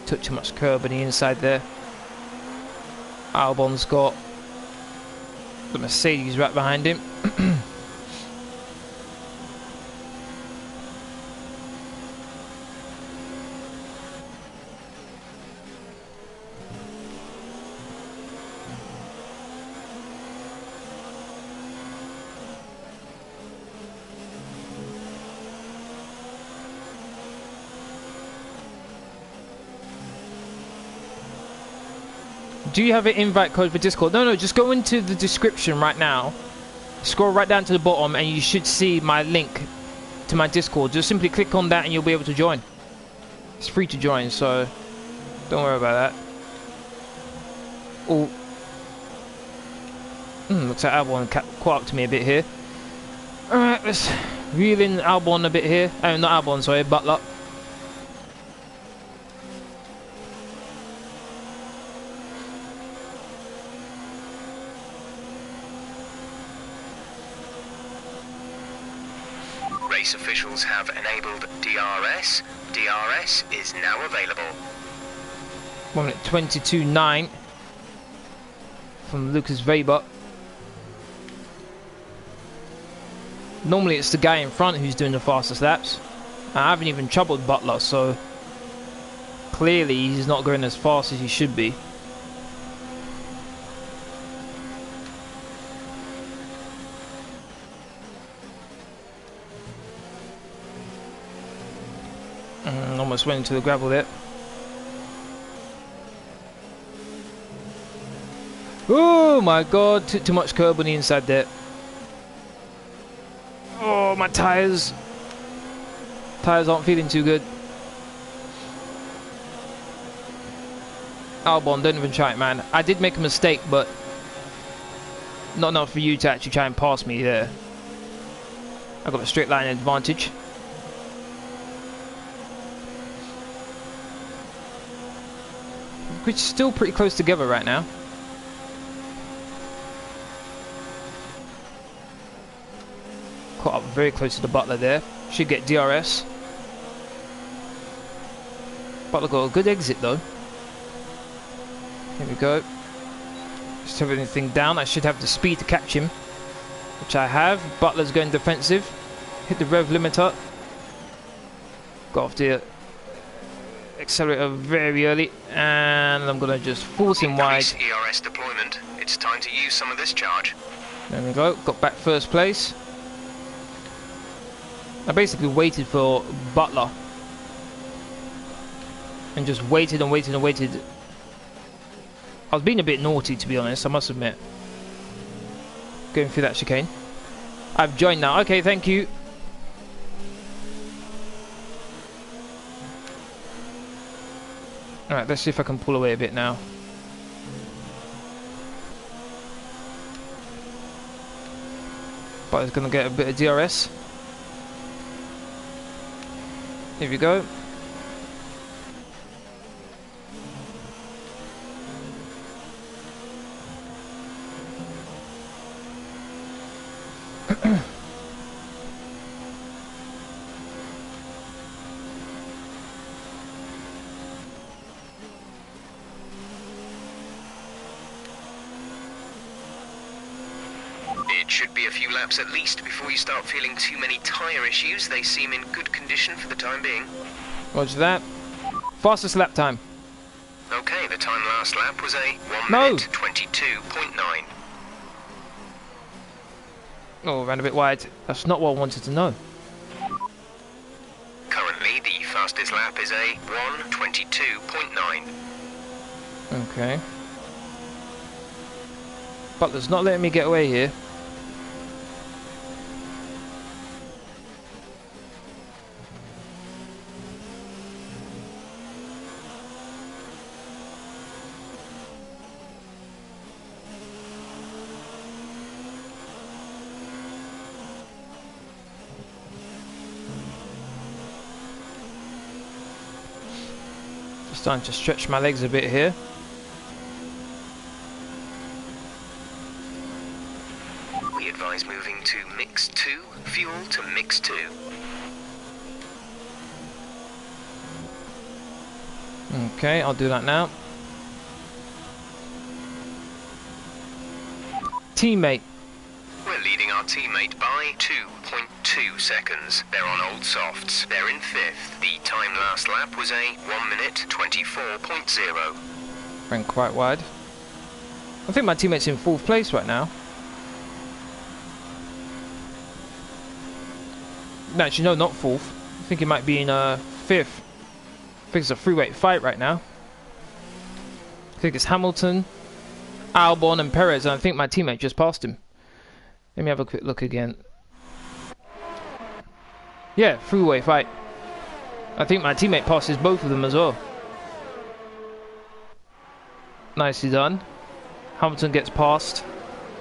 S1: Took too much curb on the inside there. Albon's got the Mercedes right behind him. Do you have an invite code for Discord? No, just go into the description right now. Scroll right down to the bottom and you should see my link to my Discord. Just simply click on that and you'll be able to join. It's free to join, so don't worry about that. Oh, looks like Albon caught up to me a bit here. Alright, let's reel in Albon a bit here. Not Albon, sorry, Butler.
S4: Race officials have enabled DRS. DRS is now available.
S1: 1 minute 22.9 from Lucas Weber. Normally it's the guy in front who's doing the fastest laps. I haven't even troubled Butler, so clearly he's not going as fast as he should be. Almost went into the gravel there. Oh my god, took too much curb on the inside there. Oh, my tyres. Tyres aren't feeling too good. Albon, don't even try it, man. I did make a mistake, but not enough for you to actually try and pass me there. I got a straight line advantage. We're still pretty close together right now. Caught up very close to the Butler there. Should get DRS. Butler got a good exit though. Here we go. Just have everything down. I should have the speed to catch him, which I have. Butler's going defensive. Hit the rev limiter. Got off the accelerator very early, and I'm gonna just force him wide.
S4: ERS deployment. It's time to use some of this charge.
S1: There we go. Got back first place. I basically waited for Butler and just waited and waited and waited. I was being a bit naughty, to be honest, I must admit. Going through that chicane. I've joined now. Okay, thank you. Alright, let's see if I can pull away a bit now. But it's going to get a bit of DRS. Here we go.
S4: It should be a few laps at least before you start feeling too many tyre issues. They seem in good condition for the time being.
S1: Roger that. Fastest lap time.
S4: Okay, the time last lap was a 1
S1: No.
S4: minute 22.9.
S1: Oh, ran a bit wide. That's not what I wanted to know.
S4: Currently, the fastest lap is a 1:22.9.
S1: Okay. Butler's not letting me get away here. Starting to stretch my legs a bit here.
S4: We advise moving to mix 2, fuel to mix 2.
S1: Okay, I'll do that now. Teammate.
S4: We're leading our teammate by 2.2 seconds. They're on old softs. They're in 5th. The time last lap was a 1 minute 24.0.
S1: Ran quite wide. I think my teammate's in 4th place right now. No, actually, no, not 4th. I think he might be in 5th. I think it's a three-way fight right now. I think it's Hamilton, Albon, and Perez, and I think my teammate just passed him. Let me have a quick look again. Yeah, three-way fight. I think my teammate passes both of them as well. Nicely done. Hamilton gets passed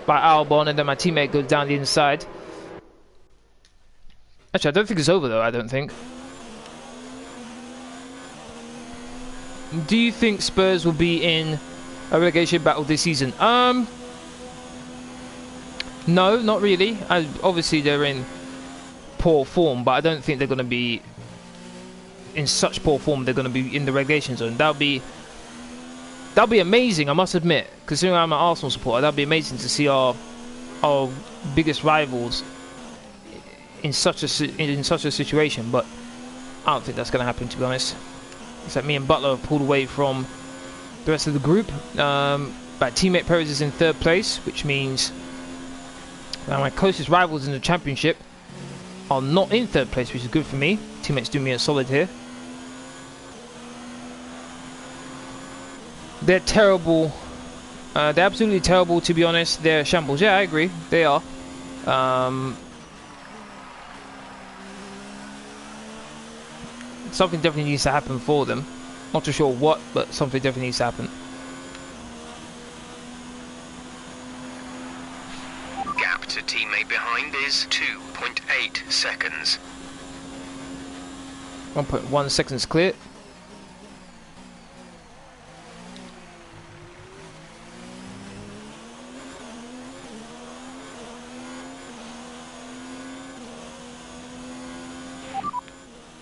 S1: by Albon, and then my teammate goes down the inside. Actually, I don't think it's over though, I don't think. Do you think Spurs will be in a relegation battle this season? No, not really. Obviously, they're in poor form, but I don't think they're going to be in such poor form. They're going to be in the relegation zone. That'll be amazing, I must admit. Considering I'm an Arsenal supporter, that'll be amazing to see our biggest rivals in such a situation. But I don't think that's going to happen, to be honest. It's like me and Butler have pulled away from the rest of the group. But teammate Perez is in 3rd place, which means my closest rivals in the championship are not in 3rd place, which is good for me. Teammates do me a solid here. They're terrible. They're absolutely terrible, to be honest. They're shambles. Yeah, I agree. They are. Something definitely needs to happen for them. Not too sure what, but something definitely needs to happen.
S4: Gap to teammate behind is 2.8 seconds.
S1: 1.1 seconds clear.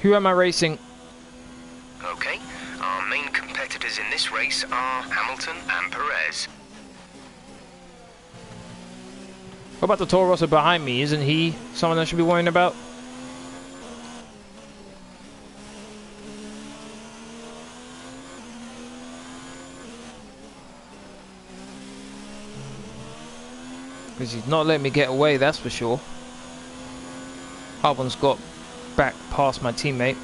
S1: Who am I racing?
S4: Okay, our main competitors in this race are Hamilton and Perez.
S1: What about the Toro Rosso behind me? Isn't he someone I should be worrying about? Because he's not letting me get away, that's for sure. Albon's got back past my teammate.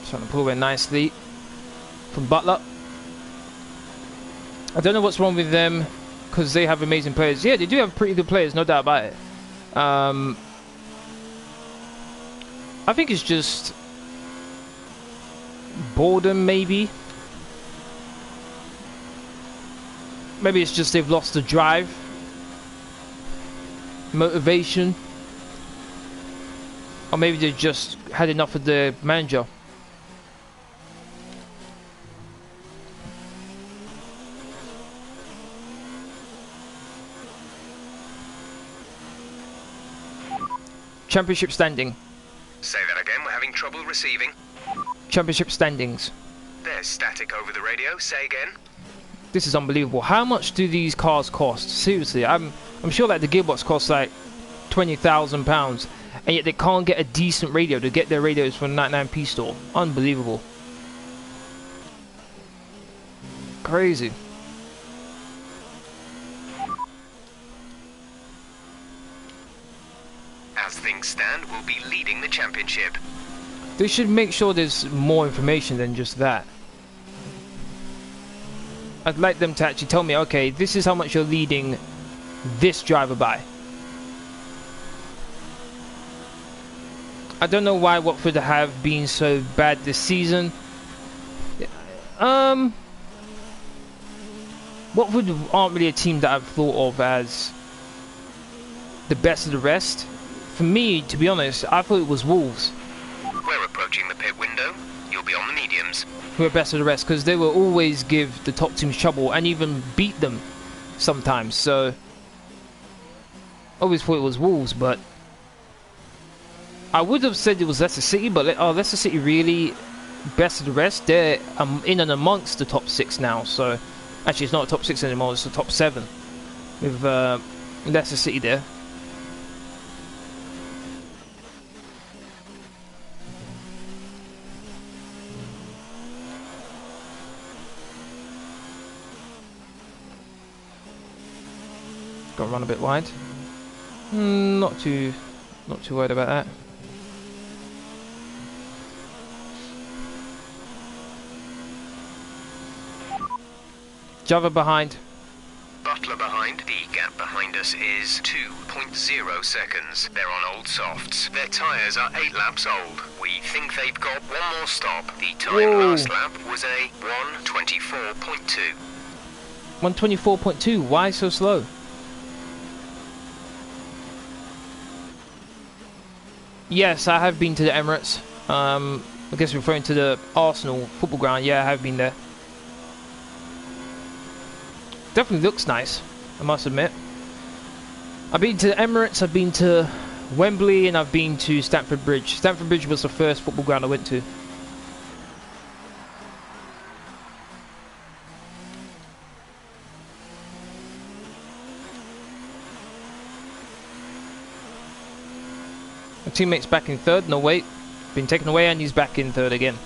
S1: Trying to pull away nicely from Butler. I don't know what's wrong with them, because they have amazing players. Yeah, they do have pretty good players, no doubt about it. I think it's just boredom, maybe. Maybe it's just they've lost the drive, motivation, or maybe they just had enough of the manager. Championship standing.
S4: Say that again, we're having trouble receiving.
S1: Championship standings.
S4: There's static over the radio, say again.
S1: This is unbelievable. How much do these cars cost? Seriously, I'm sure like the gearbox costs like £20,000, and yet they can't get a decent radio to get their radios from the 99p store. Unbelievable. Crazy.
S4: As things stand, we'll be leading the championship.
S1: They should make sure there's more information than just that. I'd like them to actually tell me, okay, this is how much you're leading this driver by. I don't know why Watford have been so bad this season. Watford aren't really a team that I've thought of as the best of the rest. For me, to be honest, I thought it was Wolves.
S4: We're approaching the pit window. You'll be on the mediums.
S1: Who are best of the rest, because they will always give the top teams trouble and even beat them sometimes. So, always thought it was Wolves, but I would have said it was Leicester City, but are Leicester City really best of the rest? They're in and amongst the top 6 now, so actually it's not a top 6 anymore, it's the top 7 with Leicester City there. Got to run a bit wide. Not too worried about that. Java behind.
S4: Butler behind. The gap behind us is 2.0 seconds. They're on old softs. Their tyres are 8 laps old. We think they've got one more stop. The time last lap was a 1:24.2.
S1: 1:24.2. Why so slow? Yes, I have been to the Emirates. I guess referring to the Arsenal football ground. Yeah, I have been there. Definitely looks nice, I must admit. I've been to the Emirates, I've been to Wembley, and I've been to Stamford Bridge. Stamford Bridge was the first football ground I went to. My teammate's back in third. No, wait. Been taken away and he's back in third again.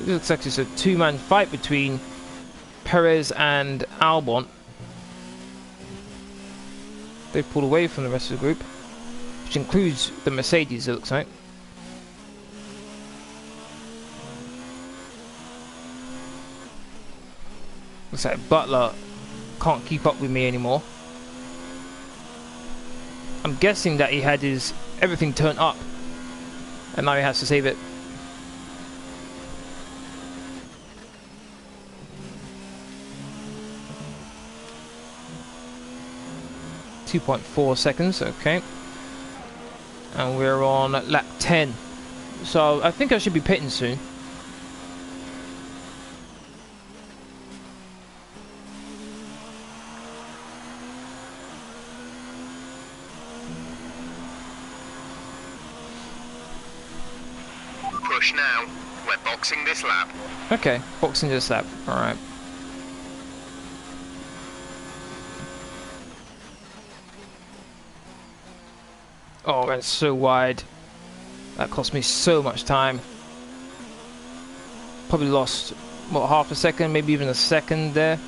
S1: It looks like it's a two-man fight between Perez and Albon. They've pulled away from the rest of the group, which includes the Mercedes, it looks like. Looks like Butler can't keep up with me anymore. I'm guessing that he had his everything turned up and now he has to save it. .4 seconds, okay. And we're on lap 10. So I think I should be pitting soon.
S4: Push now. We're boxing this lap.
S1: Okay, boxing this lap. Alright. Oh, that's so wide. That cost me so much time. Probably lost, what, half a second, maybe even a second there.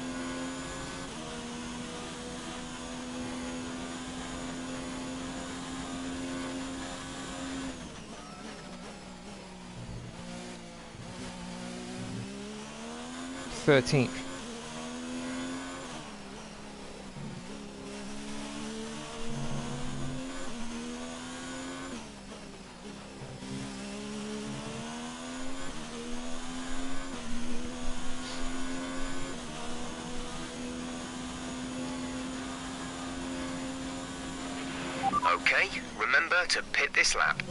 S1: .13th.
S4: Okay, remember to pit this lap.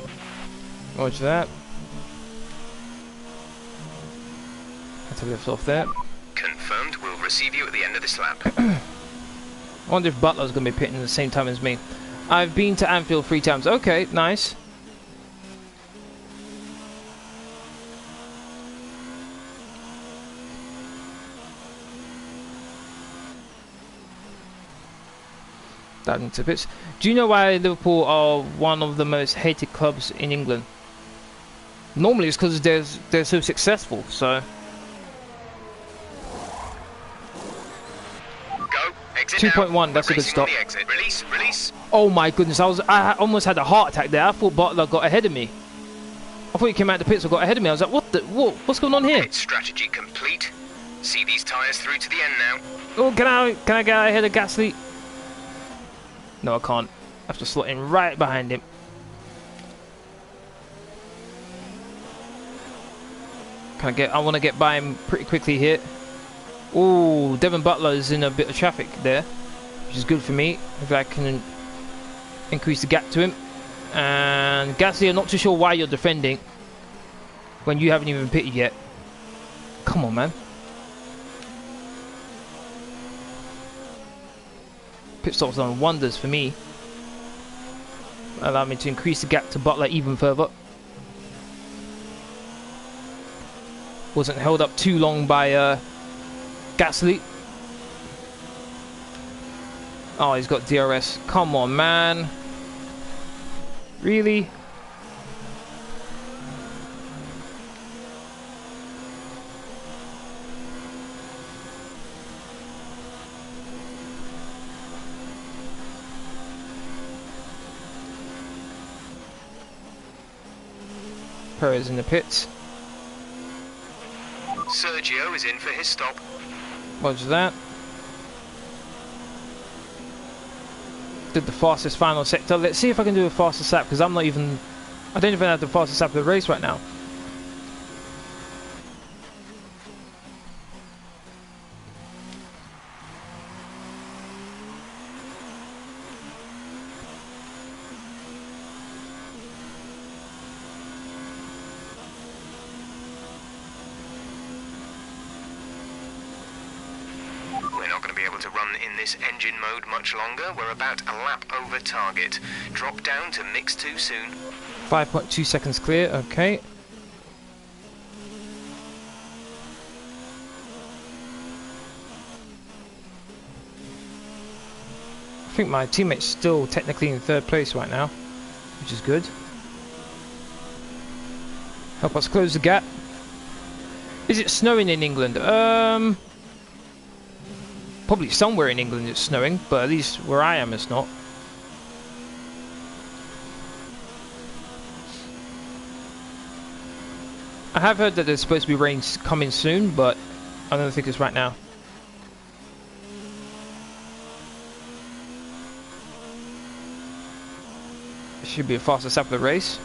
S1: Watch that. Had to lift off there.
S4: Confirmed, we'll receive you at the end of this lap.
S1: I wonder if Butler's going to be pitting at the same time as me. I've been to Anfield 3 times. Okay, nice. That into bits. Do you know why Liverpool are one of the most hated clubs in England? Normally it's because they're so successful, so...
S4: Go, exit
S1: 2.1, that's a good stop.
S4: Release.
S1: Oh my goodness, I almost had a heart attack there. I thought Butler got ahead of me. I thought he came out the pits and got ahead of me. I was like, what's going on here?
S4: Pit strategy complete. See these tyres through to the end now.
S1: Oh, can I get out ahead of Gasly? No, I can't. I have to slot in right behind him. I want to get by him pretty quickly here. Oh, Devon Butler is in a bit of traffic there, which is good for me if I can increase the gap to him. And Gasly, I'm not too sure why you're defending when you haven't even pitted yet. Come on, man. Pit stop's done wonders for me. Allow me to increase the gap to Butler even further. Wasn't held up too long by Gasly. Oh, he's got DRS. Come on, man. Really? Perez in the pits.
S4: Sergio is in for his stop.
S1: Watch that. Did the fastest final sector. Let's see if I can do a fastest lap, because I don't even have the fastest lap of the race right now.
S4: Engine mode much longer. We're about a lap over target. Drop down to mix 2 soon.
S1: 5.2 seconds clear. Okay. I think my teammate's still technically in 3rd place right now, which is good. Help us close the gap. Is it snowing in England? Probably somewhere in England it's snowing, but at least where I am it's not. I have heard that there's supposed to be rain coming soon, but I don't think it's right now. It should be a fastest lap of the race.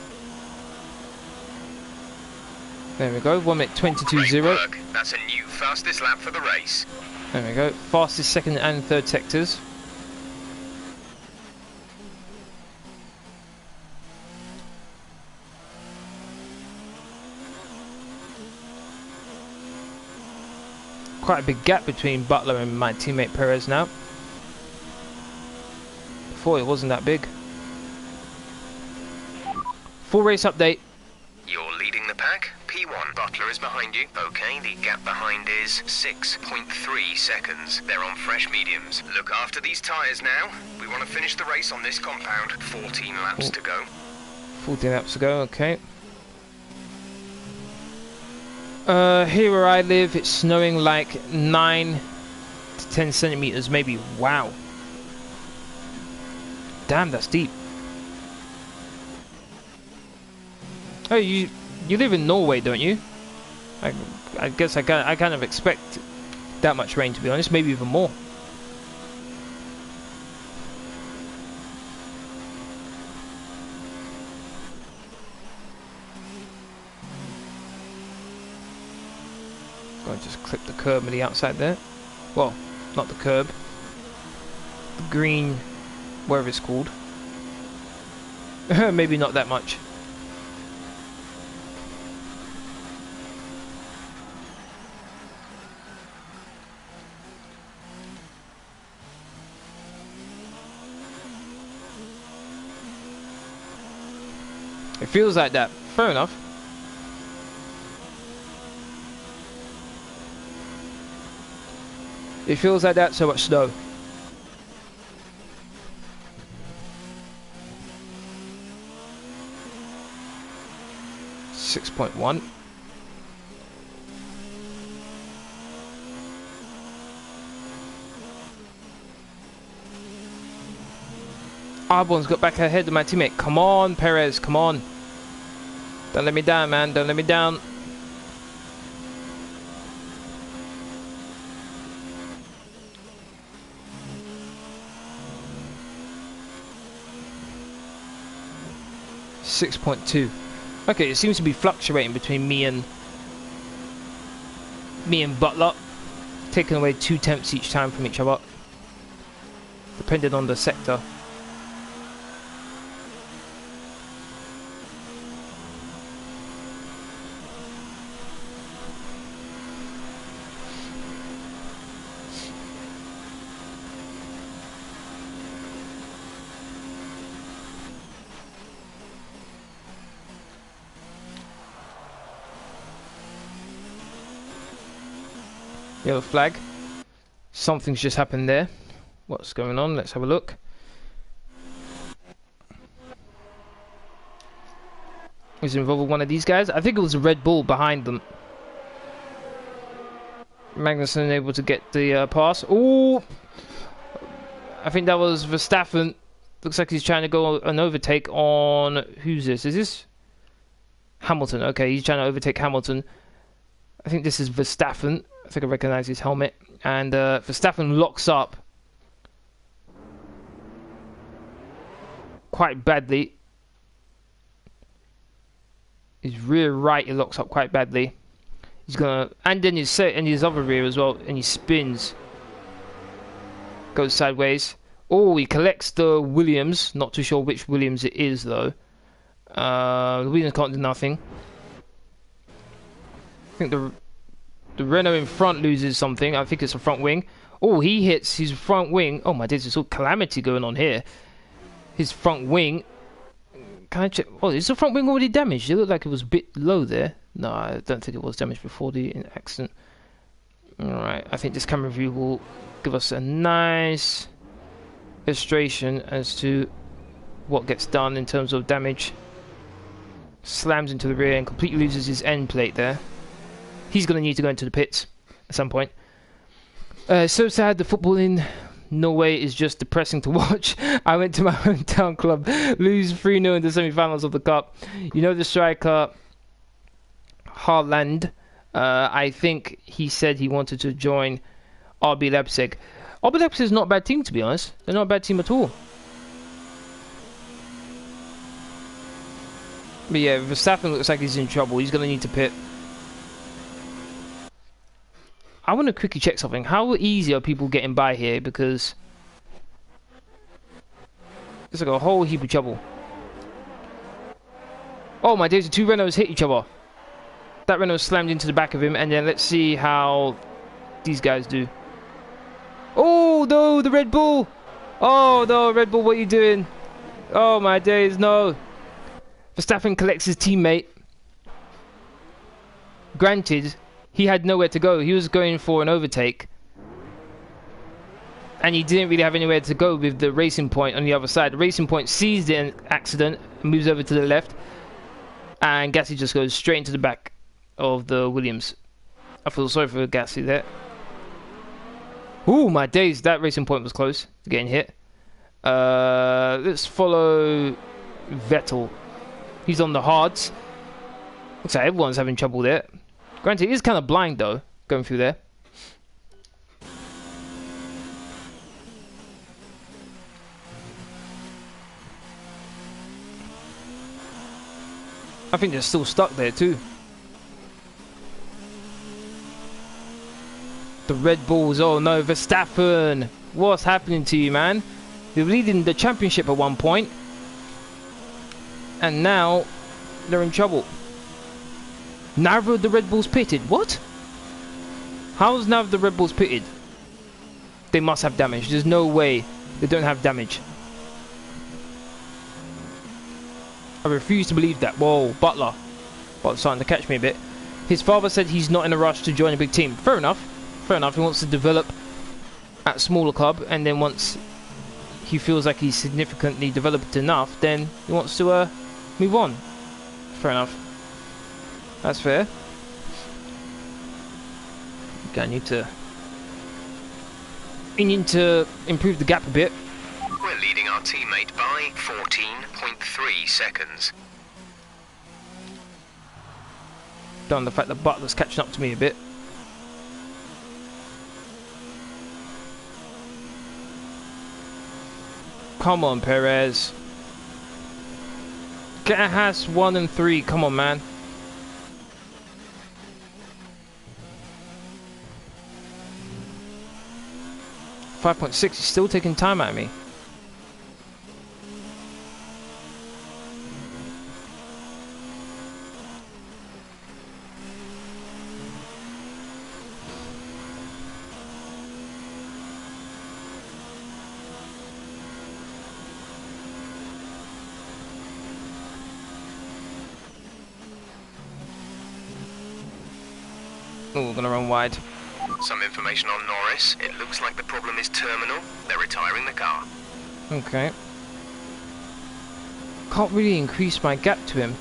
S1: There we go, 1 minute 22.0.
S4: That's a new fastest lap for the race.
S1: There we go, fastest 2nd and 3rd sectors. Quite a big gap between Butler and my teammate Perez now. Before it wasn't that big. Full race update.
S4: You're leading the pack. P1. Butler is behind you. Okay, the gap behind is 6.3 seconds. They're on fresh mediums. Look after these tyres now. We want to finish the race on this compound. 14 laps to go.
S1: 14 laps to go, okay. Here where I live, it's snowing like 9 to 10 centimeters, maybe. Wow. Damn, that's deep. Oh, you live in Norway, don't you? I guess I kind of expect that much rain, to be honest, maybe even more. I'll just clip the curb on the outside there. Well, not the curb. The green, whatever it's called. Maybe not that much. It feels like that. Fair enough. It feels like that, so much snow. .1. Albon's got back ahead of my teammate. Come on, Perez, come on. Don't let me down, man. Don't let me down. .2. Okay, it seems to be fluctuating between me and Butler, taking away 2 tenths each time from each other, depending on the sector. Yellow flag. Something's just happened there. What's going on? Let's have a look. Was it involved with one of these guys? I think it was a Red Bull behind them. Magnussen able to get the pass. Oh, I think that was Verstappen. Looks like he's trying to go an overtake on... Who's this? Is this Hamilton? Okay, he's trying to overtake Hamilton. I think this is Verstappen. I think I recognise his helmet. And Verstappen locks up quite badly. His rear right, he locks up quite badly. He's gonna, and then his other rear as well, and he spins, goes sideways. Oh, he collects the Williams. Not too sure which Williams it is though. The Williams can't do nothing. I think the Renault in front loses something. I think it's a front wing. Oh, he hits his front wing. Oh my days, there's all calamity going on here. His front wing. Can I check? Oh, is the front wing already damaged? It looked like it was a bit low there. No, I don't think it was damaged before the accident. Alright, I think this camera view will give us a nice illustration as to what gets done in terms of damage. Slams into the rear and completely loses his end plate there. He's going to need to go into the pits at some point. So sad, the football in Norway is just depressing to watch. I went to my hometown club, lose 3-0 in the semi-finals of the cup. You know the striker Haaland, I think he said he wanted to join RB Leipzig. RB Leipzig is not a bad team, to be honest. They're not a bad team at all. But yeah, Verstappen looks like he's in trouble. He's going to need to pit. I want to quickly check something. How easy are people getting by here? Because there's like a whole heap of trouble. Oh my days, the two Renaults hit each other. That Renault slammed into the back of him, and then let's see how these guys do. Oh no, the Red Bull! Oh no, Red Bull, what are you doing? Oh my days, no. Verstappen collects his teammate. Granted, he had nowhere to go. He was going for an overtake. And he didn't really have anywhere to go with the Racing Point on the other side. The Racing Point sees the accident, moves over to the left. And Gasly just goes straight into the back of the Williams. I feel sorry for Gasly there. Ooh, my days. That Racing Point was close to getting hit. Let's follow Vettel. He's on the hards. Looks like everyone's having trouble there. Granted, he is kind of blind though, going through there. I think they're still stuck there too. The Red Bulls, oh no, Verstappen. What's happening to you, man? You're leading the championship at one point. And now they're in trouble. Neither of the Red Bulls pitted. What? How is neither of the Red Bulls pitted? They must have damage. There's no way they don't have damage. I refuse to believe that. Whoa, Butler. Butler's starting to catch me a bit. His father said he's not in a rush to join a big team. Fair enough. Fair enough. He wants to develop at a smaller club, and then once he feels like he's significantly developed enough, then he wants to move on. Fair enough. That's fair. Okay, I need to improve the gap a bit.
S4: We're leading our teammate by 14.3 seconds.
S1: Down the fact that Butler's catching up to me a bit. Come on, Perez. Get a Haas 1 and 3. Come on, man. .6. He's still taking time at me. Oh, we're gonna run wide.
S4: Some information on Norris. It looks like the problem is terminal. They're retiring the car.
S1: Okay. Can't really increase my gap to him.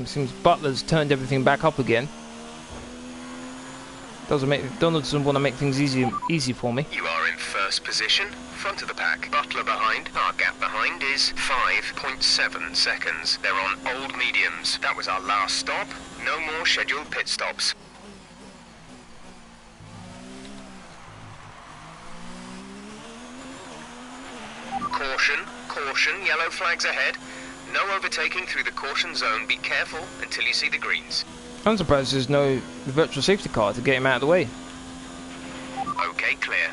S1: Seems Butler's turned everything back up again. Doesn't want to make things easy for me.
S4: You are in first position, front of the pack. Butler behind. Our gap behind is 5.7 seconds. They're on old mediums. That was our last stop. No more scheduled pit stops. Caution, caution, yellow flags ahead. No overtaking through the caution zone. Be careful until you see the greens.
S1: I'm surprised there's no virtual safety car to get him out of the way.
S4: Okay, clear.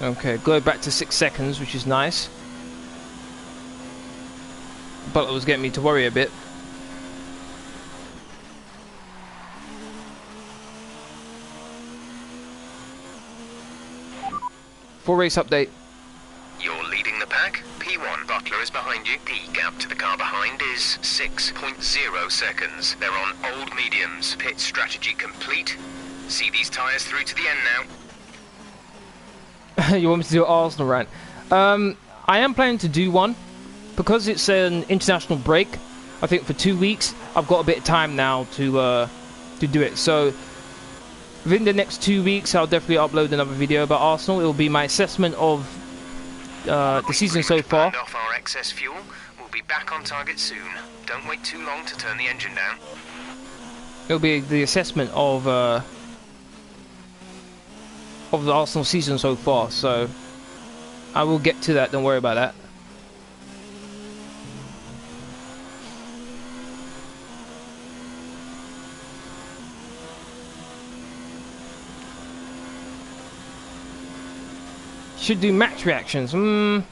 S1: Okay, go back to 6 seconds, which is nice. Butler was getting me to worry a bit. Full race update.
S4: You're leading the pack. P1. Butler is behind you. The gap to the car behind is 6.0 seconds. They're on old mediums. Pit strategy complete. See these tyres through to the end now.
S1: You want me to do an Arsenal rant? I am planning to do one because it's an international break. I think for 2 weeks I've got a bit of time now to do it. So within the next 2 weeks I'll definitely upload another video about Arsenal. It will be my assessment of the season so far.
S4: Off our excess fuel. We'll be back on target soon. Don't wait too long to turn the engine down.
S1: It'll be the assessment of the Arsenal season so far, so I will get to that, don't worry about that. Should do match reactions. Nah,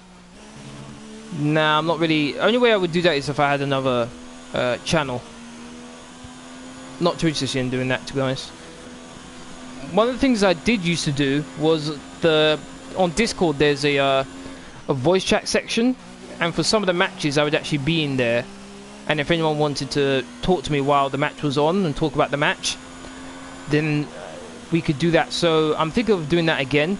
S1: I'm not really. Only way I would do that is if I had another channel. Not too interested in doing that, to be honest. One of the things I did used to do was on Discord there's a voice chat section, and for some of the matches I would actually be in there, and if anyone wanted to talk to me while the match was on and talk about the match, then we could do that. So I'm thinking of doing that again.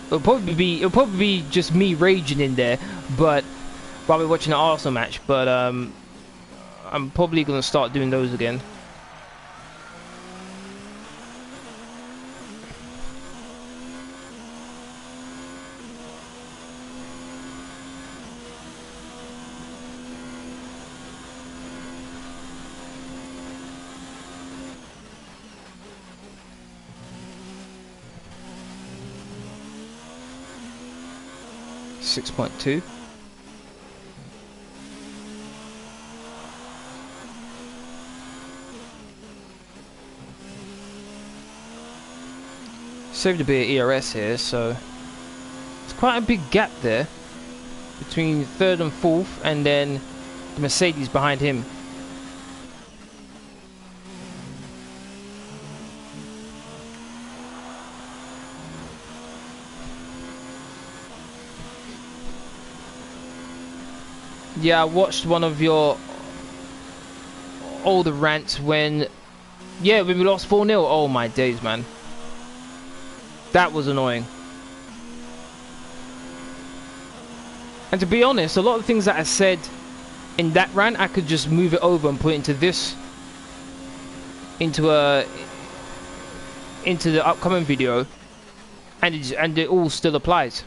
S1: It'll probably be just me raging in there, but while we're watching the Arsenal match. But I'm probably gonna start doing those again. 6.2. Saved a bit of ERS here, so it's quite a big gap there between third and fourth, and then the Mercedes behind him. Yeah, I watched one of your older rants when we lost 4-0. Oh my days, man. That was annoying. And to be honest, a lot of the things that I said in that rant, I could just move it over and put it into this, into the upcoming video, and it all still applies.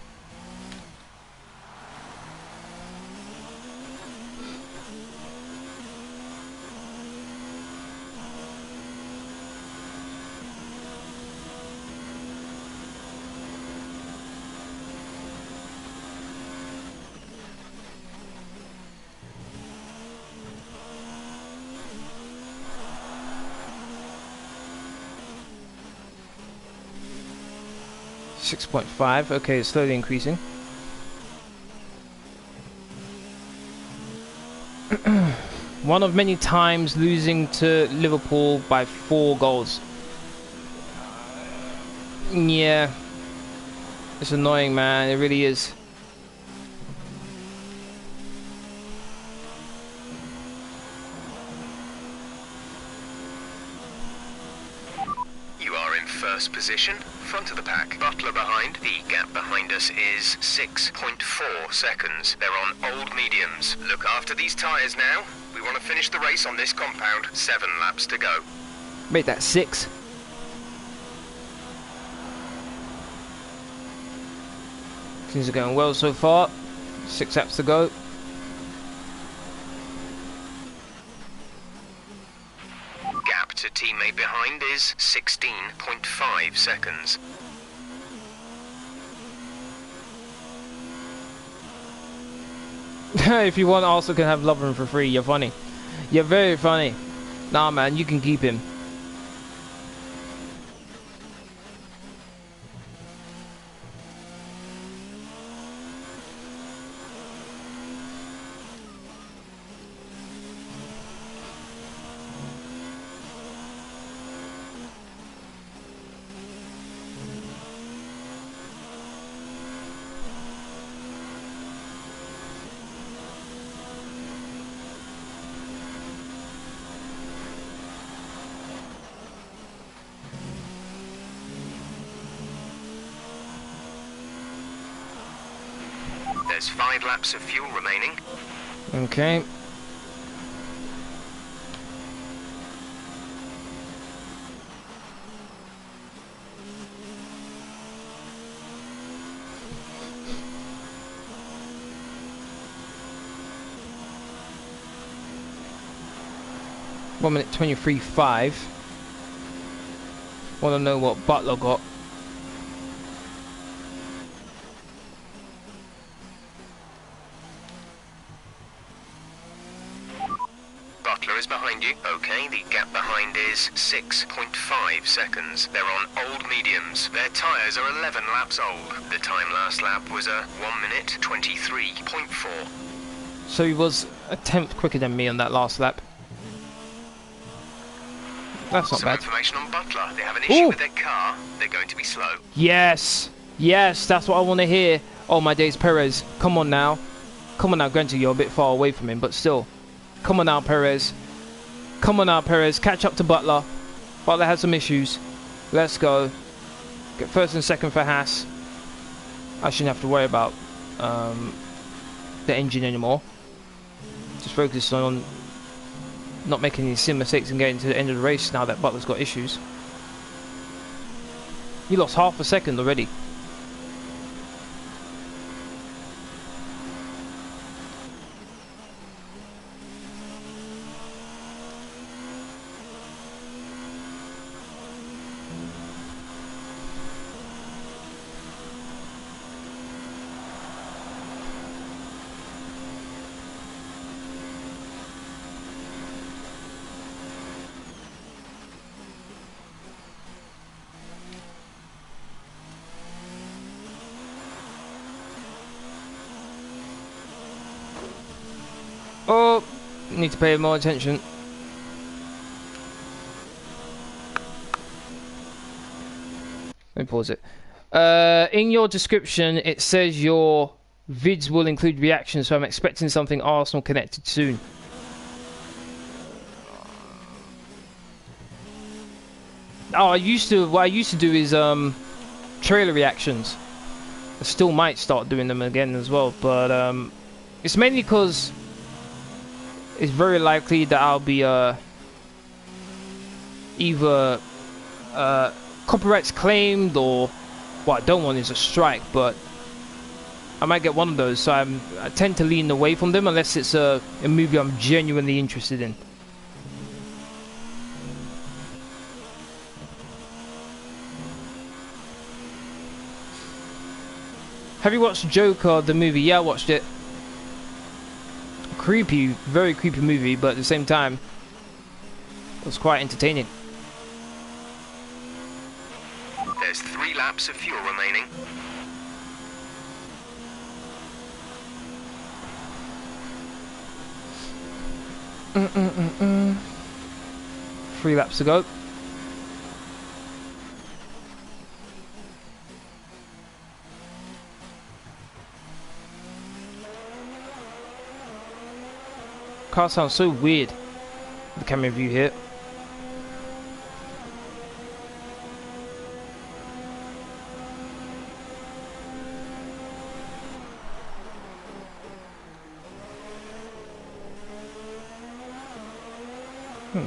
S1: .5, okay, it's slowly increasing. One of many times losing to Liverpool by 4 goals. Yeah, it's annoying, man, it really is.
S4: You are in first position, front of the pack. Butler behind. The gap behind us is 6.4 seconds. They're on old mediums. Look after these tyres now. We want to finish the race on this compound. 7 laps to go.
S1: Make that 6. Things are going well so far. 6 laps to go.
S4: Gap to teammate behind is 16.5 seconds.
S1: If you want, also can have Lovren for free. You're funny. You're very funny. Nah, man, you can keep him.
S4: There's 5 laps of fuel remaining.
S1: Okay. One minute 23.5. Want to know what Butler got?
S4: Is behind you. Okay, the gap behind is 6.5 seconds. They're on old mediums. Their tyres are 11 laps old. The time last lap was a 1 minute 23.4.
S1: So he was a tenth quicker than me on that last lap. That's not bad.
S4: Some information on Butler. They have an issue with their car. They're going to be slow.
S1: Yes! Yes, that's what I want to hear. Oh my days, Perez. Come on now. Come on now, granted you're a bit far away from him, but still. Come on now, Perez. Come on now, Perez. Catch up to Butler. Butler has some issues. Let's go. Get first and second for Haas. I shouldn't have to worry about the engine anymore. Just focus on not making any silly mistakes and getting to the end of the race now that Butler's got issues. You lost half a second already. Oh, need to pay more attention. Let me pause it. In your description, it says your vids will include reactions, so I'm expecting something Arsenal connected soon. Oh, what I used to do is trailer reactions. I still might start doing them again as well, but it's mainly because it's very likely that I'll be either copyrights claimed, or what I don't want is a strike, but I might get one of those, so I tend to lean away from them unless it's a movie I'm genuinely interested in. Have you watched Joker, the movie? Yeah, I watched it. Creepy, very creepy movie, but at the same time, it was quite entertaining.
S4: There's 3 laps of fuel remaining.
S1: Three laps to go. Car sounds so weird. The camera view here.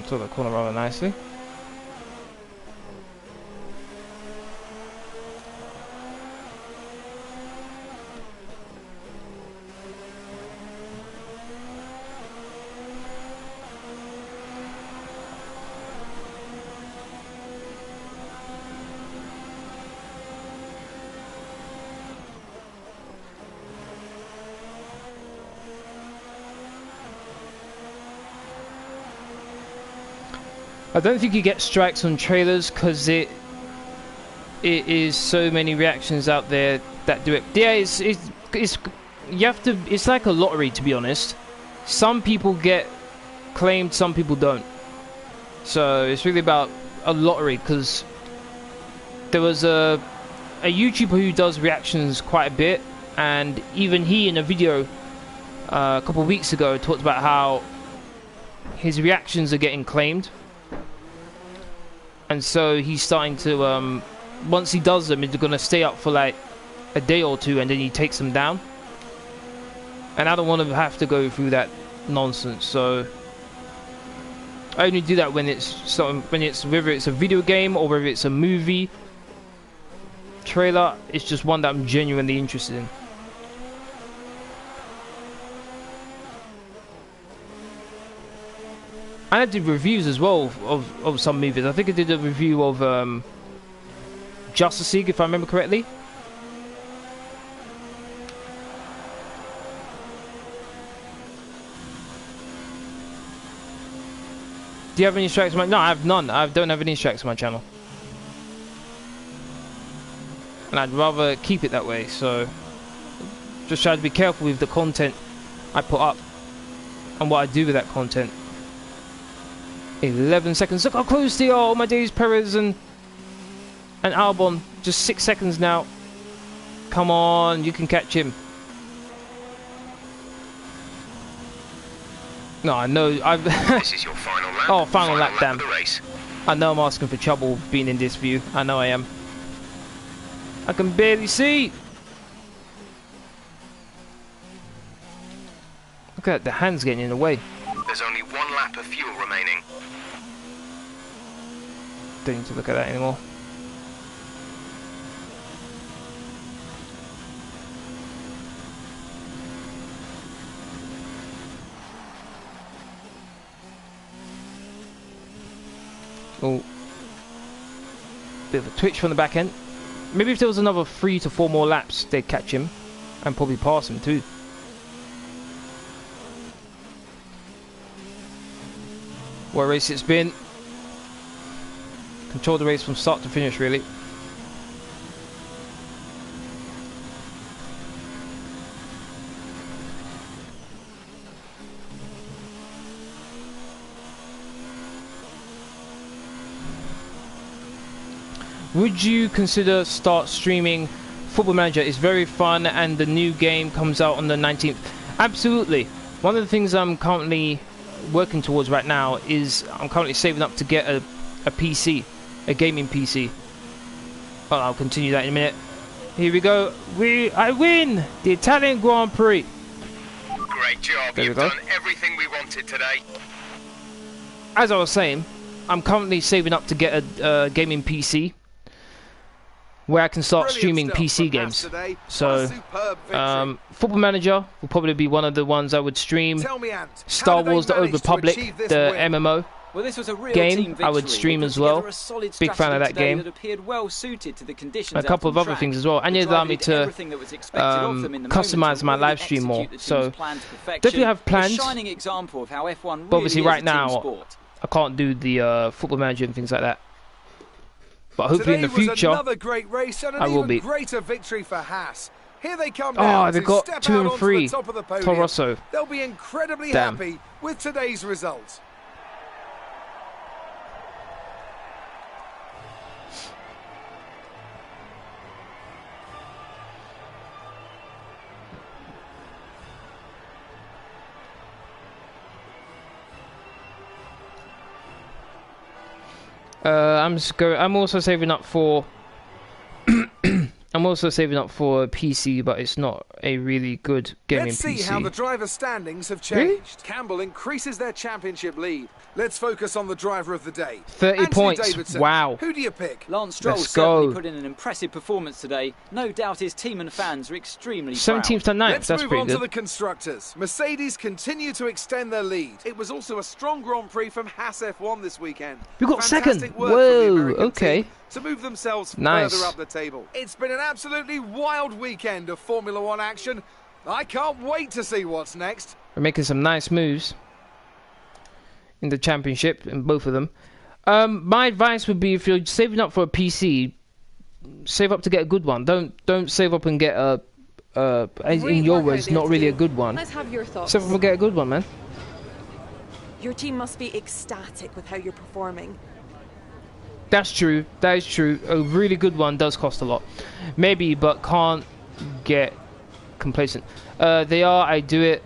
S1: Took that corner rather nicely. I don't think you get strikes on trailers because it is so many reactions out there that do it. Yeah, it's you have to. It's like a lottery, to be honest. Some people get claimed, some people don't. So it's really about a lottery, because there was a YouTuber who does reactions quite a bit, and even he in a video a couple of weeks ago talked about how his reactions are getting claimed. And so he's starting to, once he does them, he's going to stay up for like a day or two, and then he takes them down. And I don't want to have to go through that nonsense, so I only do that when it's whether it's a video game or whether it's a movie trailer. It's just one that I'm genuinely interested in. And I did reviews as well of some movies. I think I did a review of Justice League, if I remember correctly. Do you have any strikes on my... No, I have none. I don't have any strikes on my channel. And I'd rather keep it that way, so... Just try to be careful with the content I put up and what I do with that content. 11 seconds. Look how close they are. Oh my days, Perez and Albon. Just 6 seconds now. Come on, you can catch him. No, I know.
S4: This is your final lap.
S1: Oh, final lap, damn.
S4: Of the race.
S1: I know I'm asking for trouble being in this view. I know I am. I can barely see. Look at that, the hand's getting in the way.
S4: There's only 1 lap of fuel remaining.
S1: Don't need to look at that anymore. Oh, bit of a twitch from the back end. Maybe if there was another 3 to 4 more laps, they'd catch him and probably pass him too. What a race it's been. Control the race from start to finish, really. would you consider start streaming Football Manager? It's very fun, and the new game comes out on the 19th. Absolutely. One of the things I'm currently working towards right now is I'm currently saving up to get a PC, a gaming PC. Well, I'll continue that in a minute. Here we go. I win the Italian Grand Prix.
S4: Great job. You've done everything we wanted today.
S1: As I was saying, I'm currently saving up to get a gaming PC where I can start streaming PC games. So, Football Manager will probably be one of the ones I would stream. Star Wars: The Old Republic, the MMO game, I would stream as well. Big fan of that game. A couple of other things as well. And it allowed me to customize my live stream more. So, definitely have plans. But obviously right now, I can't do the Football Manager and things like that. But hopefully in the future,
S2: another great race and an
S1: I will be.
S2: Greater victory for HASS. Here they come now.
S1: Oh, they got 2 and 3. Toro Rosso.
S2: They'll be incredibly happy with today's results.
S1: I'm also saving up for I'm also saving up for a PC, but it's not a really good gaming PC.
S2: Let's see how the driver standings have changed.
S1: Really?
S2: Campbell increases their championship lead. Let's focus on the driver of the day.
S1: 30
S2: Anthony
S1: points.
S2: Davidson.
S1: Wow.
S2: Who do you pick?
S3: Lance Stroll certainly put in an impressive performance today. No doubt his team and fans are extremely proud.
S1: 17th to 9th.
S2: Let's
S1: That's
S2: move
S1: pretty
S2: on
S1: good.
S2: to the constructors. Mercedes continue to extend their lead. It was also a strong Grand Prix from HASS F1 this weekend.
S1: We got
S2: Fantastic
S1: second.
S2: work from the
S1: Whoa.
S2: American
S1: Okay.
S2: team to move themselves
S1: Nice.
S2: further up the table. It's been an absolutely wild weekend of Formula One action. I can't wait to see what's next.
S1: We're making some nice moves in the championship, in both of them. My advice would be, if you're saving up for a PC, save up to get a good one. Don't save up and get a in your words, not really a good one.
S5: Let's have your thoughts.
S1: Save up and get a good one, man.
S5: Your team must be ecstatic with how you're performing.
S1: That's true. That is true. A really good one does cost a lot. Maybe, but can't get complacent. They are. I do it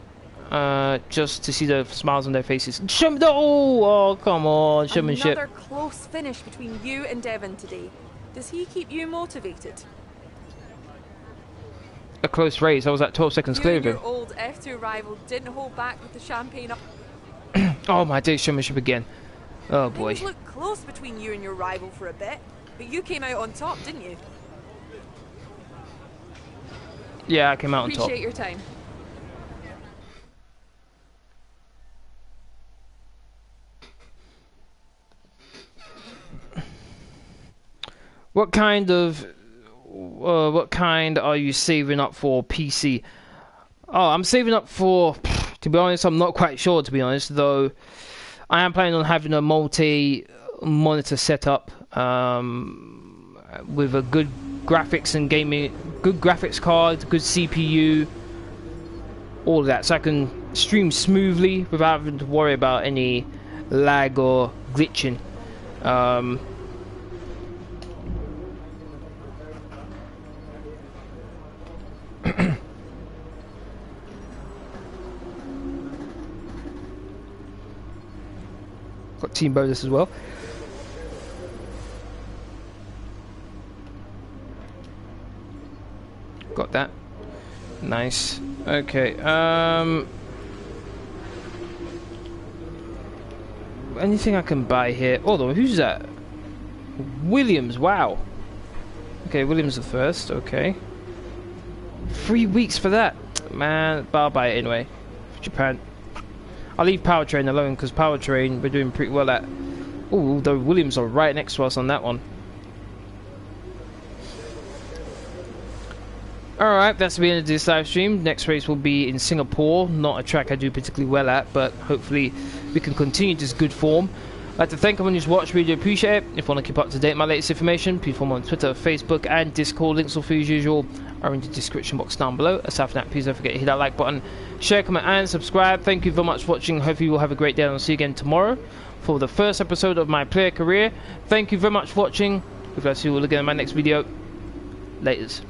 S1: just to see the smiles on their faces. Oh, come on, showmanship.
S5: Another close finish between you and Devon today. Does he keep you motivated?
S1: A close race. I was at 12 seconds clear of him.
S5: Your old F2 rival didn't hold back with the champagne up.
S1: Oh my days, showmanship again. Oh boy.
S5: Things looked close between you and your rival for a bit, but you came out on top, didn't you?
S1: Yeah, I came out on top.
S5: Appreciate your time.
S1: What kind are you saving up for PC? Oh, I'm saving up for, to be honest, I'm not quite sure, to be honest, though I am planning on having a multi-monitor setup with a good graphics and gaming, good graphics card, good CPU, all of that, so I can stream smoothly without having to worry about any lag or glitching. Got team bonus as well. Got that. Nice. Okay. Anything I can buy here? Oh, who's that? Williams. Wow. Okay, Williams the first. Okay. 3 weeks for that, man. But I'll buy it anyway. Japan. I'll leave Powertrain alone because Powertrain we're doing pretty well at. Oh, although Williams are right next to us on that one. Alright, that's the end of this live stream. Next race will be in Singapore. Not a track I do particularly well at, but hopefully we can continue this good form. I'd like to thank everyone who's watched. Really appreciate it. If you want to keep up to date with my latest information, please follow me on Twitter, Facebook and Discord. Links all for you as usual are in the description box down below. Aside from that, please don't forget to hit that like button, share, comment and subscribe. Thank you very much for watching. Hopefully you will have a great day and I'll see you again tomorrow for the first episode of my player career. Thank you very much for watching. Hopefully I'll see you all again in my next video. Laters.